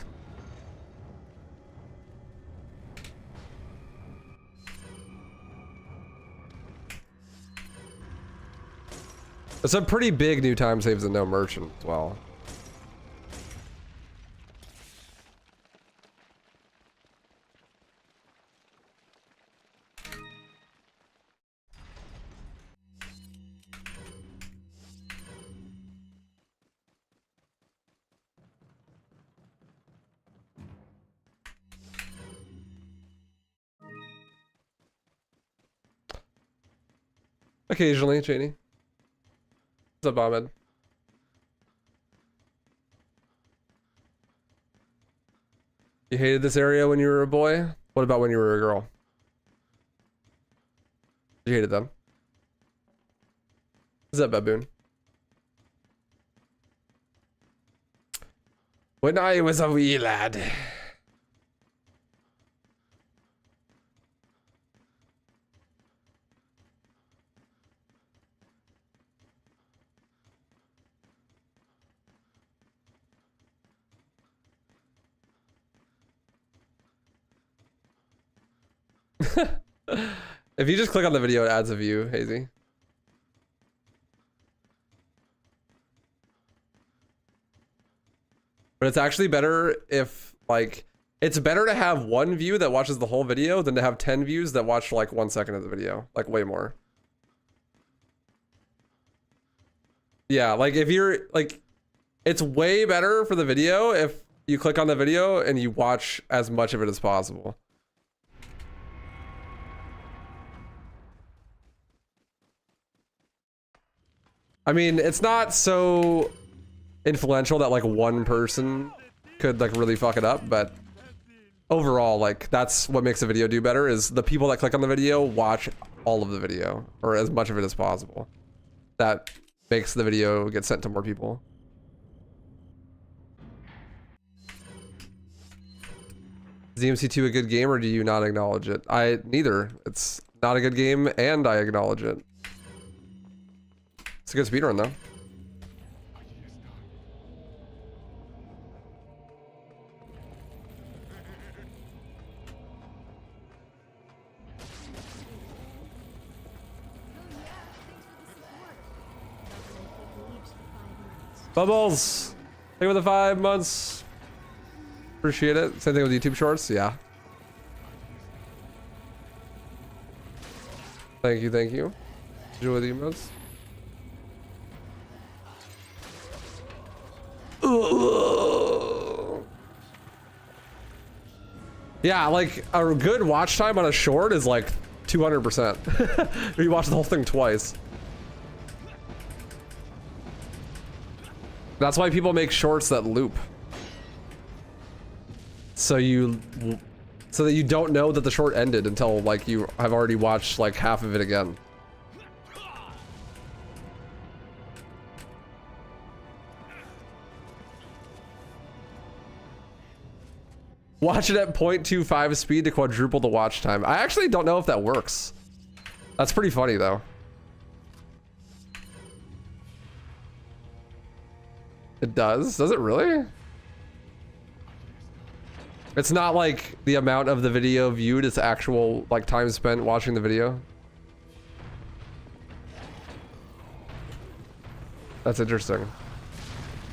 It's a pretty big new time saves and no merchant as well. Occasionally, Cheney. What's up, Ahmed? You hated this area when you were a boy? What about when you were a girl? You hated them. What's up, Baboon? When I was a wee lad. If you just click on the video, it adds a view, Hazy. But it's actually better if, like, it's better to have one view that watches the whole video than to have 10 views that watch, like, 1 second of the video. Like, way more. Yeah, like, if you're, like, it's way better for the video if you click on the video and you watch as much of it as possible. I mean, it's not so influential that like one person could like really fuck it up, but overall, like that's what makes a video do better is the people that click on the video watch all of the video or as much of it as possible. That makes the video get sent to more people. Is DMC2 a good game or do you not acknowledge it? Neither. It's not a good game and I acknowledge it. It's a good speedrun though. Bubbles! Thank you for the 5 months. Appreciate it. Same thing with YouTube Shorts, yeah. Thank you, thank you. Enjoy the emotes. Yeah, like a good watch time on a short is like 200%. You watch the whole thing twice. That's why people make shorts that loop. so that you don't know that the short ended until like you have already watched like half of it again. Watch it at 0.25 speed to quadruple the watch time. I actually don't know if that works. That's pretty funny though. It does? Does it really? It's not like the amount of the video viewed, it's actual like time spent watching the video. That's interesting.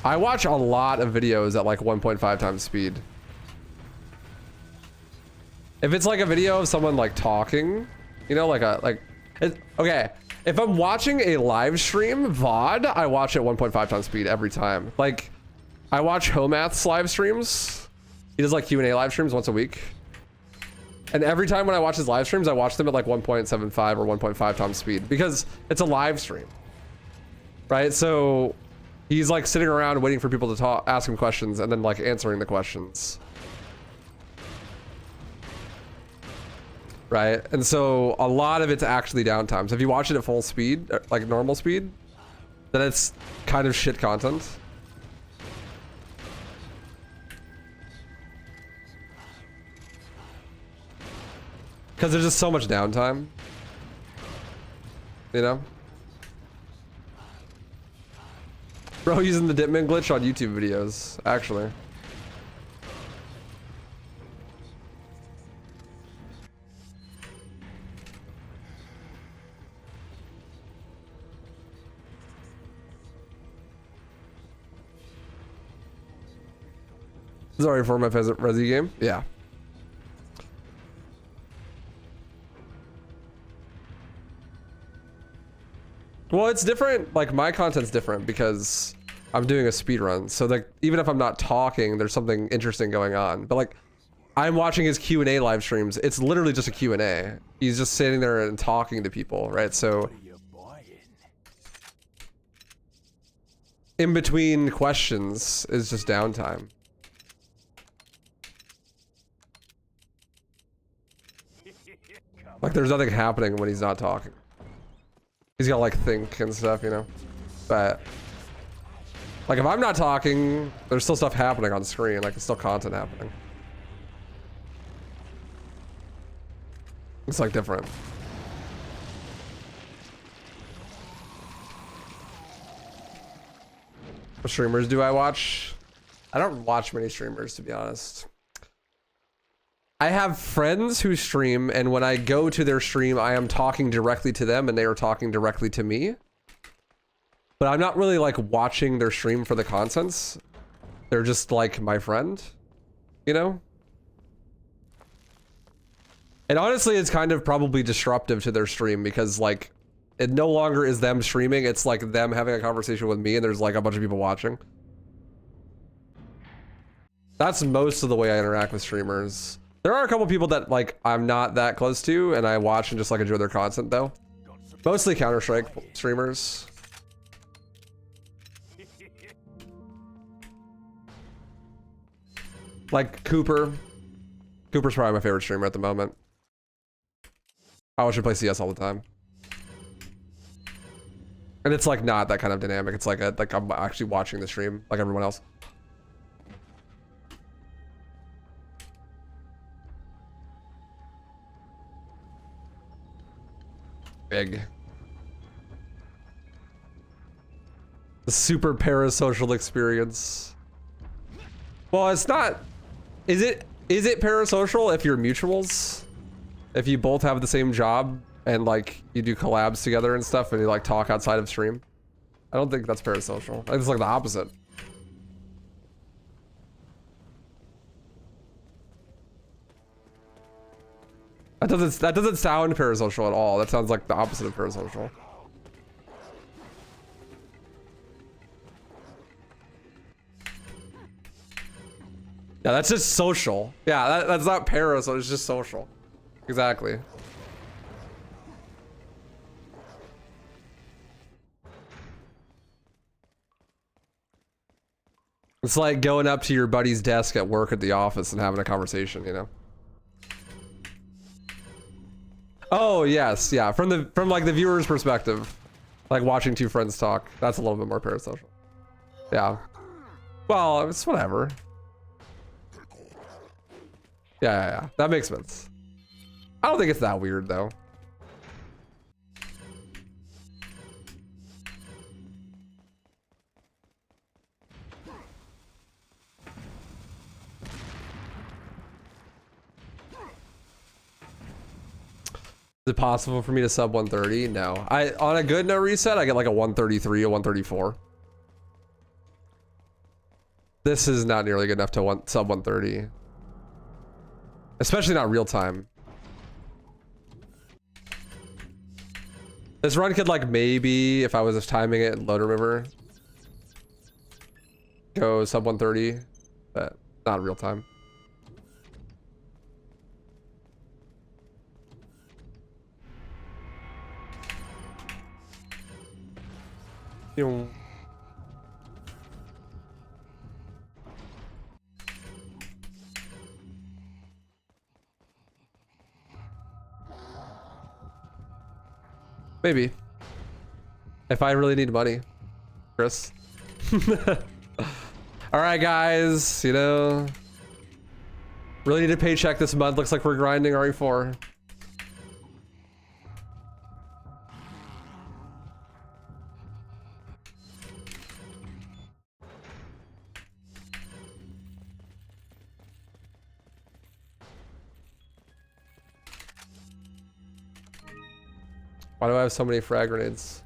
I watch a lot of videos at like 1.5 times speed. If it's like a video of someone like talking, you know, okay. If I'm watching a live stream VOD, I watch at 1.5 times speed every time. Like, I watch Homath's live streams. He does like Q&A live streams once a week. And every time when I watch his live streams, I watch them at like 1.75 or 1.5 times speed because it's a live stream, right? So he's like sitting around waiting for people to talk, ask him questions and then like answering the questions. Right? And so a lot of it's actually downtime. So if you watch it at full speed, like normal speed, then it's kind of shit content. Because there's just so much downtime. You know? Bro using the Dipman glitch on YouTube videos, actually. Sorry for my pheasant Resi game. Yeah. Well, it's different. Like my content's different because I'm doing a speed run. So like even if I'm not talking, there's something interesting going on. But like I'm watching his Q&A live streams. It's literally just a Q&A. He's just sitting there and talking to people, right? So in between questions is just downtime. Like there's nothing happening when he's not talking. He's gotta like think and stuff, you know? But like if I'm not talking, there's still stuff happening on screen. Like there's still content happening. It's like different. What streamers do I watch? I don't watch many streamers, to be honest. I have friends who stream, and when I go to their stream, I am talking directly to them and they are talking directly to me. But I'm not really like watching their stream for the contents. They're just like my friend, you know? And honestly, it's kind of probably disruptive to their stream because like it no longer is them streaming. It's like them having a conversation with me and there's like a bunch of people watching. That's most of the way I interact with streamers. There are a couple people that like I'm not that close to and I watch and just like enjoy their content though. Mostly Counter-Strike streamers. Like Cooper. Cooper's probably my favorite streamer at the moment. I watch him play CS all the time. And it's like not that kind of dynamic. It's like I'm actually watching the stream like everyone else. Big. The super parasocial experience. Well, it's not. Is it parasocial if you're mutuals? If you both have the same job and like you do collabs together and stuff and you like talk outside of stream? I don't think that's parasocial. I think it's like the opposite. That doesn't sound parasocial at all. That sounds like the opposite of parasocial. Yeah, that's just social. Yeah, that's not parasocial, it's just social. Exactly. It's like going up to your buddy's desk at work at the office and having a conversation, you know? Oh, yes, yeah. From like the viewer's perspective. Like watching two friends talk. That's a little bit more parasocial. Yeah. Well, it's whatever. Yeah. That makes sense. I don't think it's that weird though. Is it possible for me to sub 130? No. On a good no reset, I get like a 133, a 134. This is not nearly good enough to sub 130. Especially not real time. This run could like maybe, if I was just timing it in Loader River, go sub 130, but not real time. Maybe. If I really need money, Chris. All right, guys, you know, really need a paycheck this month. Looks like we're grinding RE4. Why do I have so many frag grenades?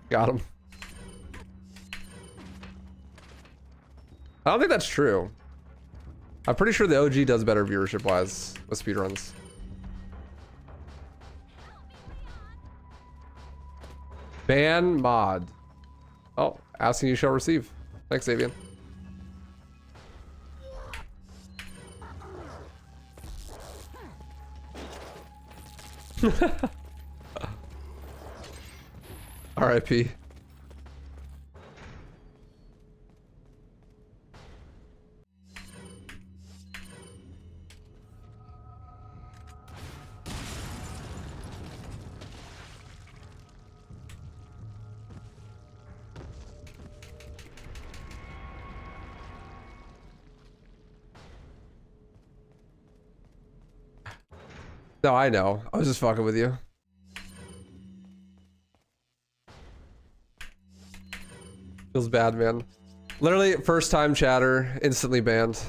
Got him. I don't think that's true. I'm pretty sure the OG does better viewership wise with speedruns. Ban mod. Oh, asking you shall receive. Thanks, Avian. RIP. No, I know. I was just fucking with you. Feels bad, man. Literally, first time chatter, instantly banned.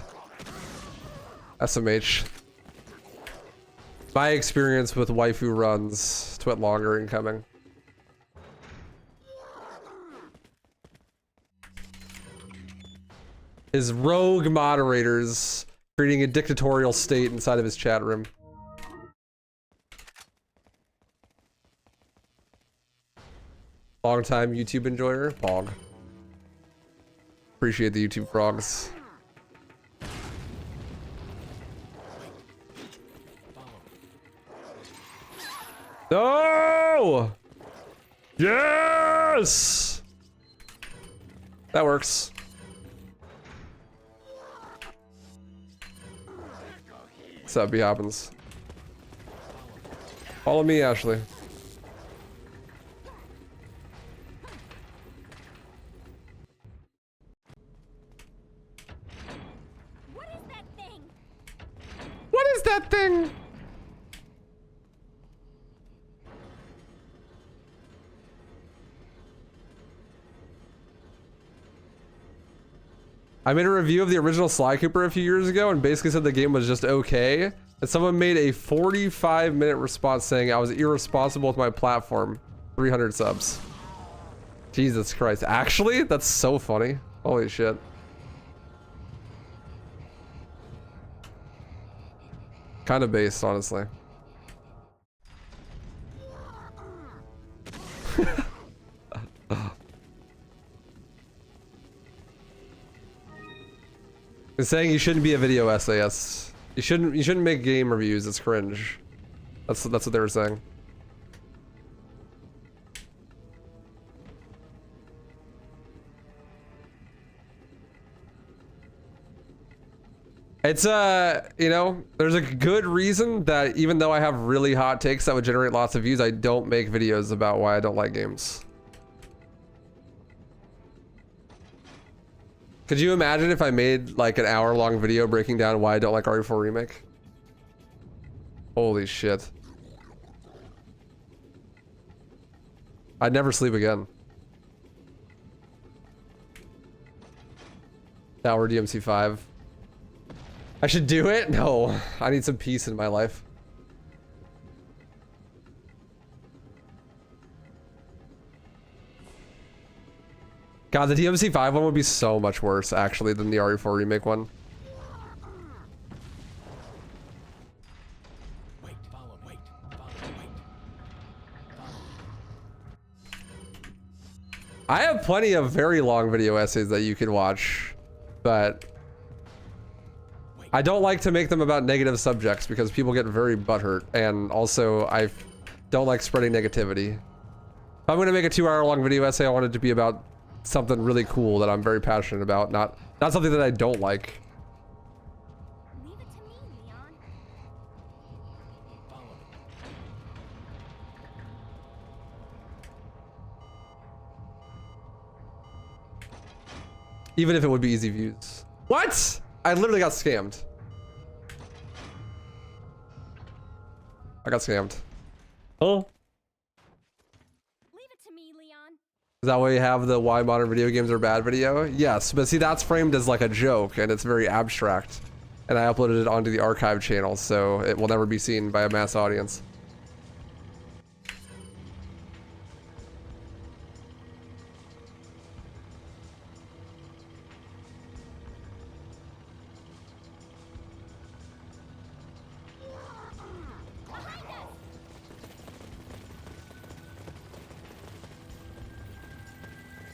SMH. My experience with WaifuRuns, twit longer incoming. His rogue moderators creating a dictatorial state inside of his chat room. Long time YouTube enjoyer, Pog. Appreciate the YouTube frogs. No! Yes! That works. What's up, B happens. Follow me, Ashley. What is that thing? I made a review of the original Sly Cooper a few years ago and basically said the game was just okay. And someone made a 45-minute response saying I was irresponsible with my platform. 300 subs. Jesus Christ. Actually, that's so funny. Holy shit. Kind of based, honestly. It's saying you shouldn't be a video SAS. You shouldn't make game reviews. It's cringe. That's what they were saying. It's you know, there's a good reason that even though I have really hot takes that would generate lots of views, I don't make videos about why I don't like games. Could you imagine if I made like an hour-long video breaking down why I don't like RE4 Remake? Holy shit. I'd never sleep again. Now we're DMC5. I should do it? No. I need some peace in my life. God, the DMC5 one would be so much worse, actually, than the RE4 Remake one. Wait, follow, wait, follow, wait. I have plenty of very long video essays that you can watch, but I don't like to make them about negative subjects because people get very butthurt, and also I don't like spreading negativity. If I'm going to make a 2-hour-long video essay, I want it to be about something really cool that I'm very passionate about, not something that I don't like. Leave it to me, Leon. Follow me. Even if it would be easy views. What? I literally got scammed. I got scammed. Oh. Leave it to me, Leon. Is that why you have the why modern video games are bad video? Yes, but see, that's framed as like a joke and it's very abstract. And I uploaded it onto the archive channel, so it will never be seen by a mass audience.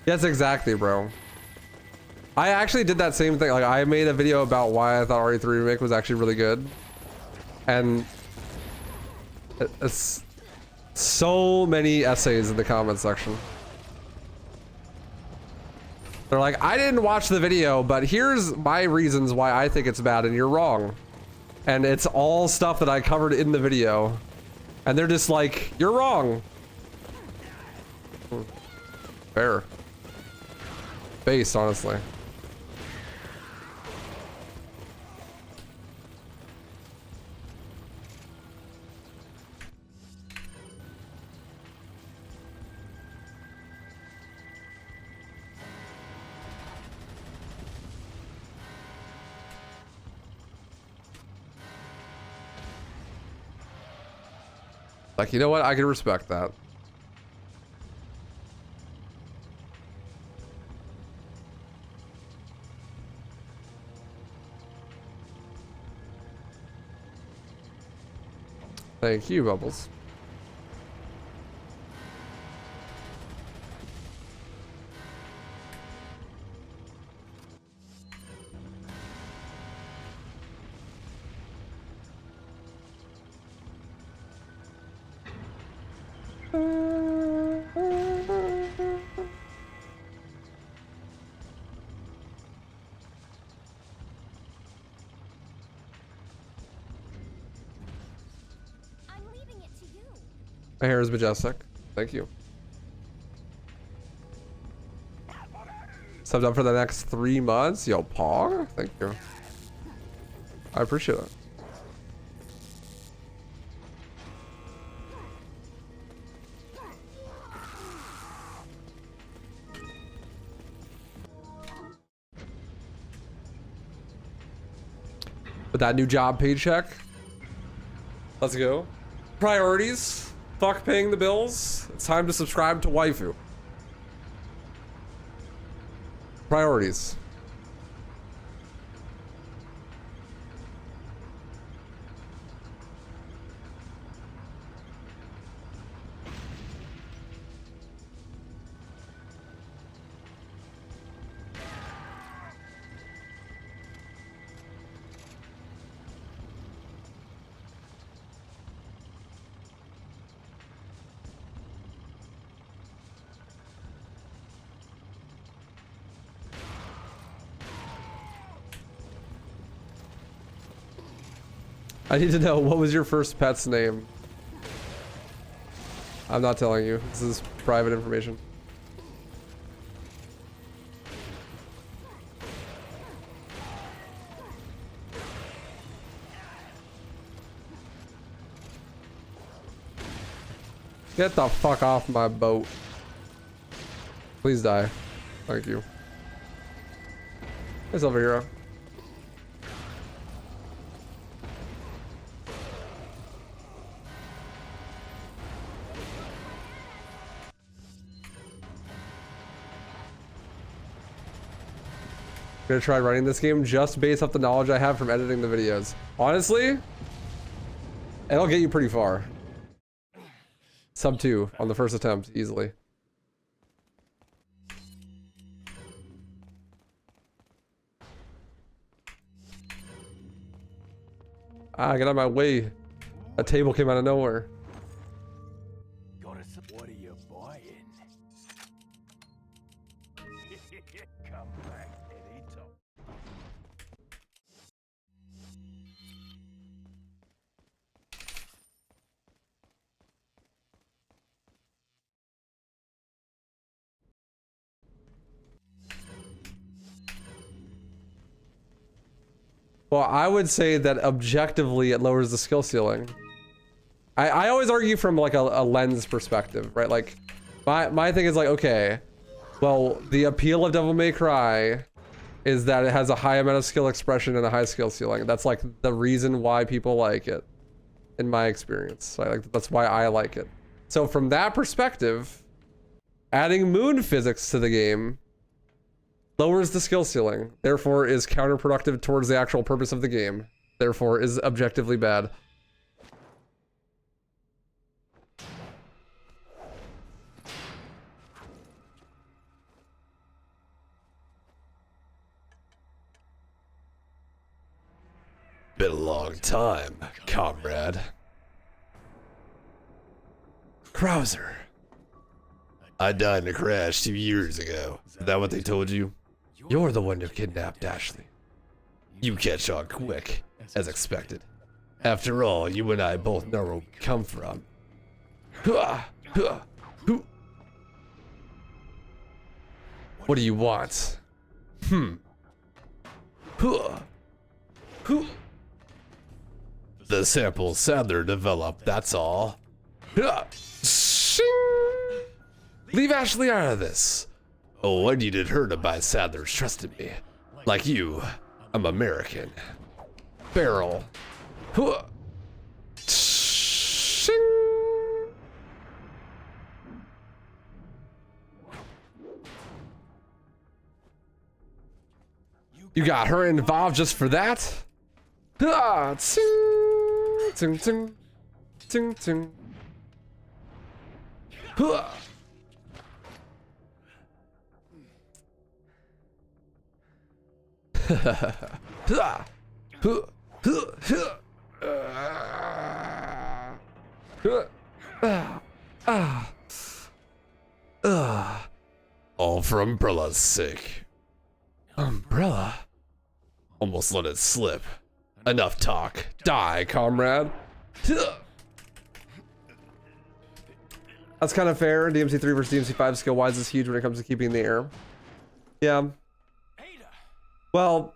Yes, exactly, bro. I actually did that same thing. Like, I made a video about why I thought RE3 Remake was actually really good. And it's so many essays in the comment section. They're like, I didn't watch the video, but here's my reasons why I think it's bad and you're wrong. And it's all stuff that I covered in the video. And they're just like, you're wrong. Fair. Based, honestly. Like, you know what? I can respect that. Thank you, Bubbles. I'm leaving it to you. My hair is majestic. Thank you. Subbed up for the next 3 months. Yo, Pog. Thank you. I appreciate it. With that new job paycheck. Let's go. Priorities. Fuck paying the bills. It's time to subscribe to Waifu. Priorities. I need to know, what was your first pet's name? I'm not telling you. This is private information. Get the fuck off my boat. Please die. Thank you. Hey, Silver Hero. I'm gonna try running this game just based off the knowledge I have from editing the videos. Honestly, it'll get you pretty far. Sub 2 on the first attempt, easily. Ah, get out of my way. A table came out of nowhere. What are you buying? Come back anytime. Well, I would say that objectively it lowers the skill ceiling. I always argue from like a lens perspective, right? Like my thing is like, okay, well, the appeal of Devil May Cry is that it has a high amount of skill expression and a high skill ceiling. That's like the reason why people like it, in my experience. So like that's why I like it. So from that perspective, adding moon physics to the game lowers the skill ceiling, therefore is counterproductive towards the actual purpose of the game, therefore is objectively bad. Been a long time, comrade. Krauser. I died in a crash 2 years ago. Is that what they told you? You're the one who kidnapped Ashley. You catch on quick, as expected. After all, you and I both know where we come from. What do you want? The sample Sadler developed, that's all. Shing! Leave Ashley out of this. Oh, I needed her to buy Sadler's trust in me. Like you, I'm American. Barrel. Shing! You got her involved just for that? Ah, ting, ting, ting, ting, ting. Huh. All for Umbrella's sake. Umbrella? Almost let it slip. Enough talk. Die, comrade. That's kind of fair. DMC3 versus DMC5 skill-wise is huge when it comes to keeping the air. Yeah. Well,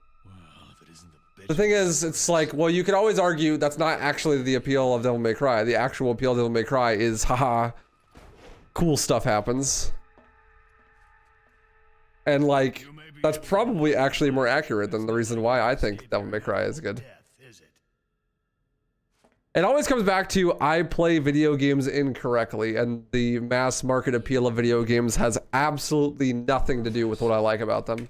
the thing is, it's like, well, you could always argue that's not actually the appeal of Devil May Cry. The actual appeal of Devil May Cry is, haha, cool stuff happens. And like, that's probably actually more accurate than the reason why I think Devil May Cry is good. It always comes back to I play video games incorrectly, and the mass market appeal of video games has absolutely nothing to do with what I like about them.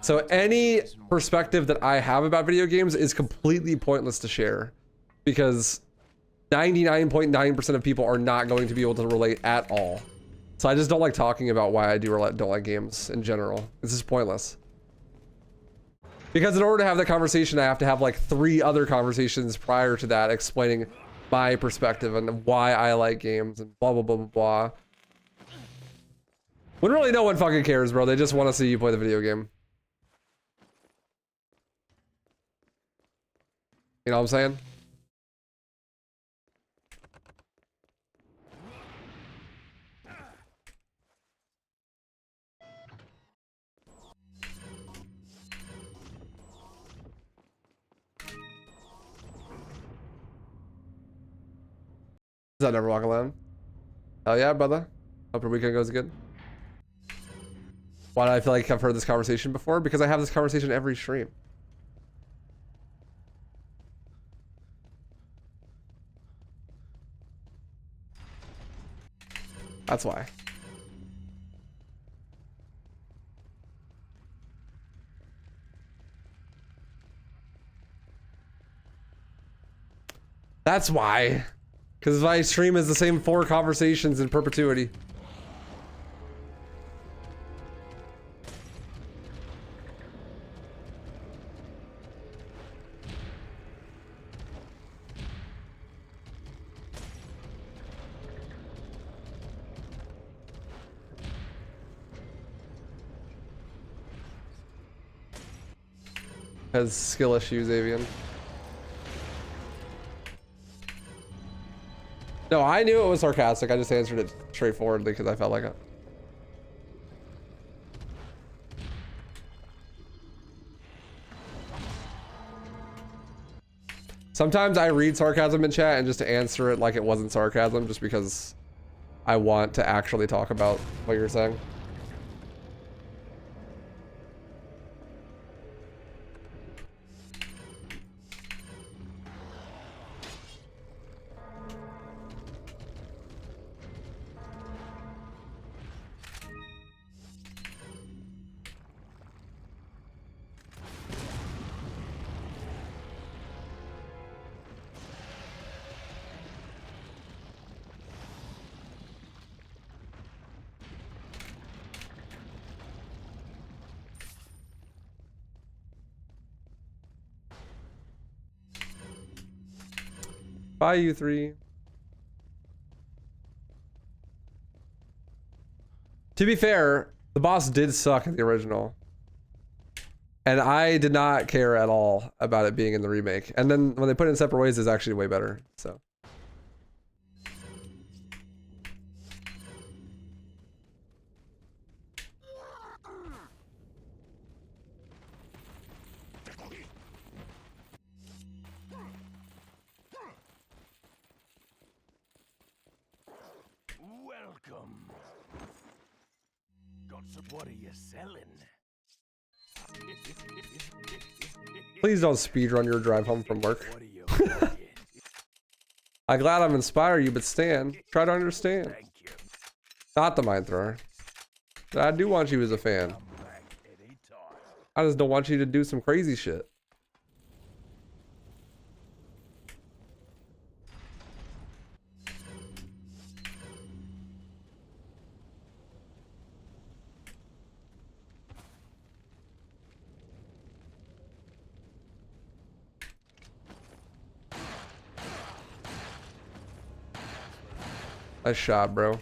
So any perspective that I have about video games is completely pointless to share, because 99.9% of people are not going to be able to relate at all. So I just don't like talking about why I do or don't like games in general. It's just pointless. Because in order to have that conversation, I have to have like 3 other conversations prior to that explaining my perspective and why I like games and blah, blah, blah, blah, blah. When really no one fucking cares, bro. They just want to see you play the video game. You know what I'm saying? I'll never walk alone. Hell yeah, brother. Hope your weekend goes good. Why do I feel like I've heard this conversation before? Because I have this conversation every stream. That's why. That's why. Because my stream is the same 4 conversations in perpetuity. Has skill issues, Avian. No, I knew it was sarcastic. I just answered it straightforwardly because I felt like it. Sometimes I read sarcasm in chat and just answer it like it wasn't sarcasm just because I want to actually talk about what you're saying. Bye, you three. To be fair, the boss did suck in the original. And I did not care at all about it being in the remake. And then when they put it in separate ways, it's actually way better. So. Welcome. Got some. What are you selling? Please don't speedrun your drive home from work. What are you? I'm glad I'm inspired you, but Stan, try to understand. Thank you. Not the mind thrower. I do want you as a fan. Come back anytime. I just don't want you to do some crazy shit. Nice shot, bro.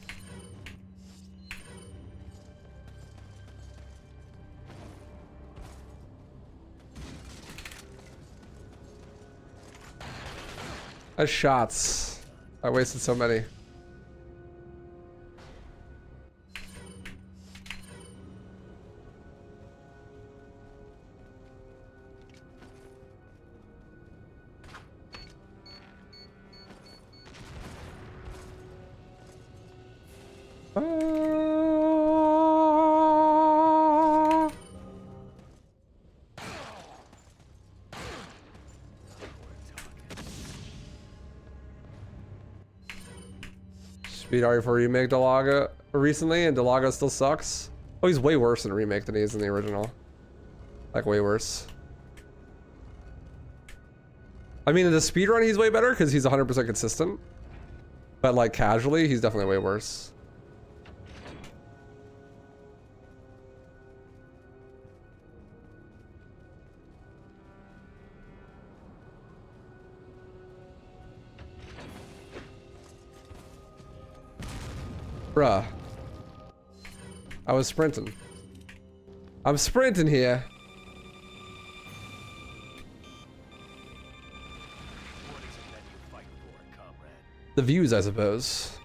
Nice shots. I wasted so many. Speed RE4 remake Delaga recently, and Delaga still sucks. Oh, he's way worse in the remake than he is in the original. Like, way worse. I mean, in the speedrun, he's way better because he's 100% consistent. But, like, casually, he's definitely way worse. Bruh. I was sprinting. I'm sprinting here. What is it that you fight for, comrade? The views, I suppose.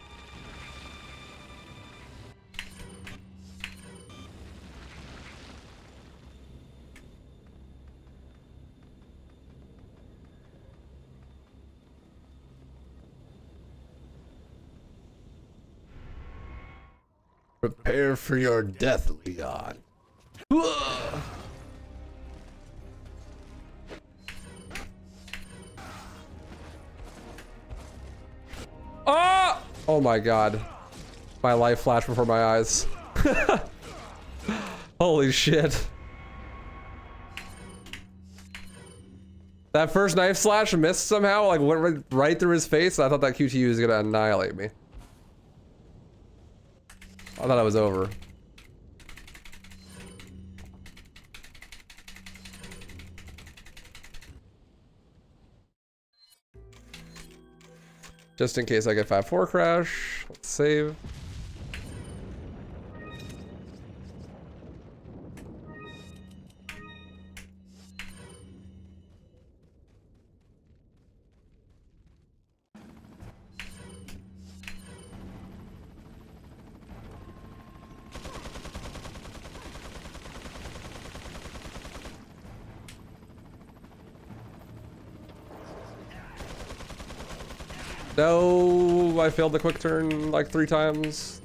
Prepare for your death, Leon. Oh! Oh my god. My life flashed before my eyes. Holy shit. That first knife slash missed somehow, like went right through his face. I thought that QTE was gonna annihilate me. I thought I was over. Just in case I get 5-4 crash. Let's save. No, I failed the quick turn like 3 times.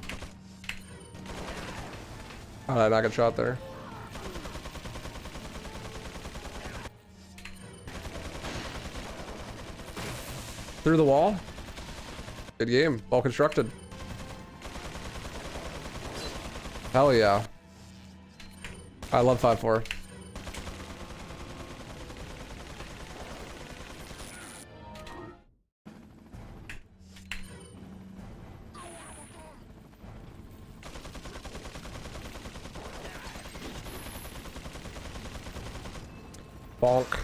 How did I not get shot there? Through the wall? Good game, well constructed. Hell yeah. I love 5-4. Bonk.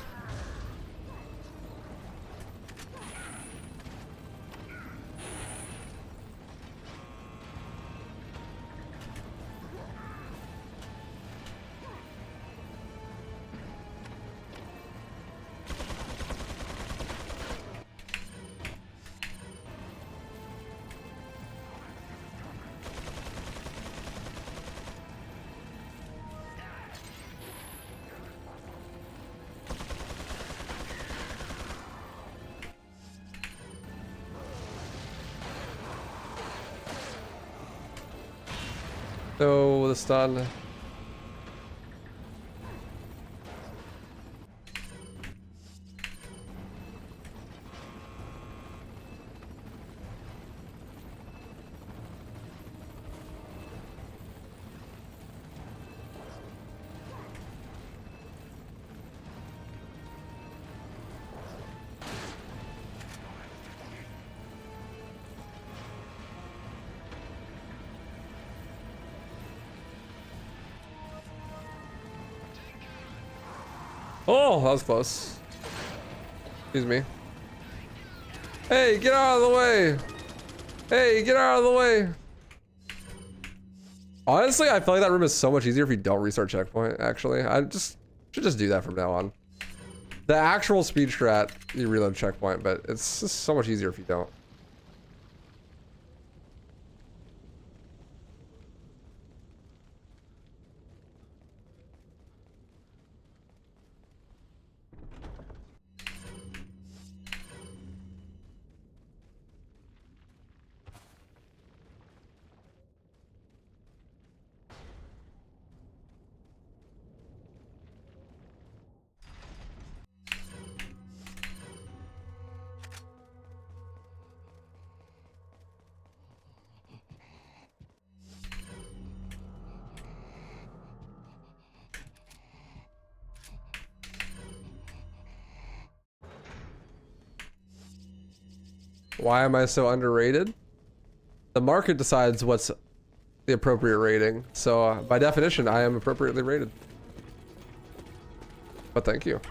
No, the stun. Oh, that was close. Excuse me. Hey, get out of the way. Hey, get out of the way. Honestly, I feel like that room is so much easier if you don't restart checkpoint, actually. I should just do that from now on. The actual speed strat, you reload checkpoint, but it's just so much easier if you don't. Why am I so underrated? The market decides what's the appropriate rating. So by definition, I am appropriately rated. But thank you.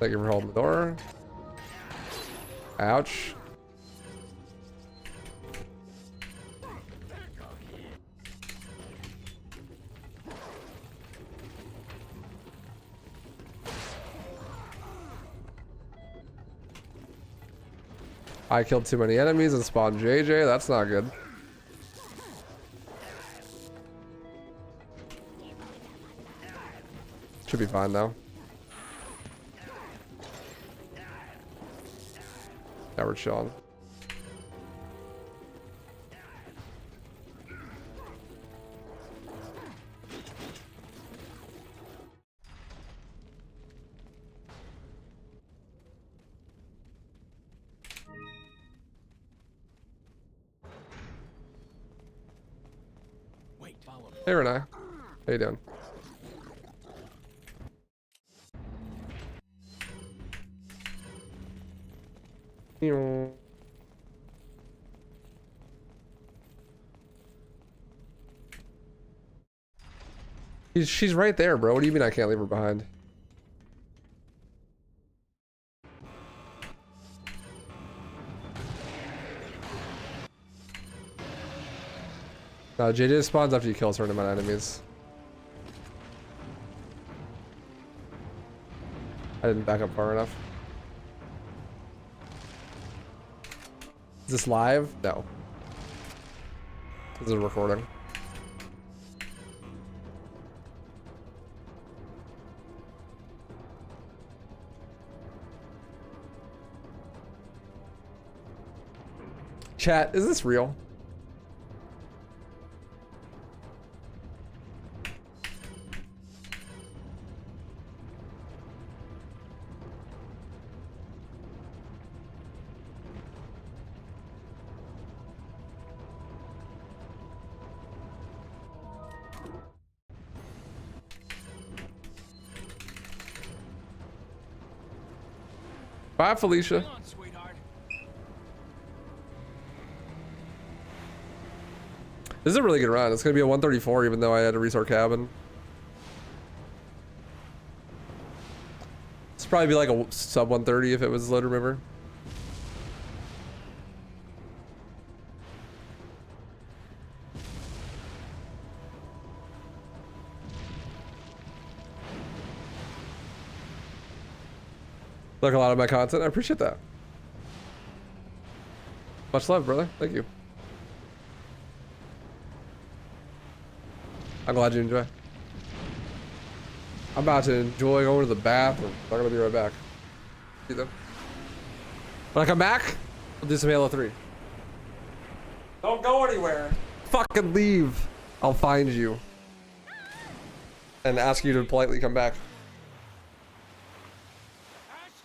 Thank you for holding the door. Ouch. I killed too many enemies and spawned JJ. That's not good. Should be fine though. Yeah, we're chilling. Wait, follow me. Hey Renee, how you doing? Ew. She's right there, bro. What do you mean I can't leave her behind? No, JJ spawns after you kill a certain amount of enemies. I didn't back up far enough. Is this live? No. This is a recording. Chat, is this real? Bye, Felicia. Come on, sweetheart. This is a really good run. It's gonna be a 134, even though I had to restart cabin. It's probably be like a sub 130 if it was load remover. Like a lot of my content. I appreciate that. Much love, brother. Thank you. I'm glad you enjoy. I'm about to enjoy going to the bathroom. I'm gonna be right back. See them. When I come back, we'll do some Halo 3. Don't go anywhere. Fucking leave. I'll find you. And ask you to politely come back.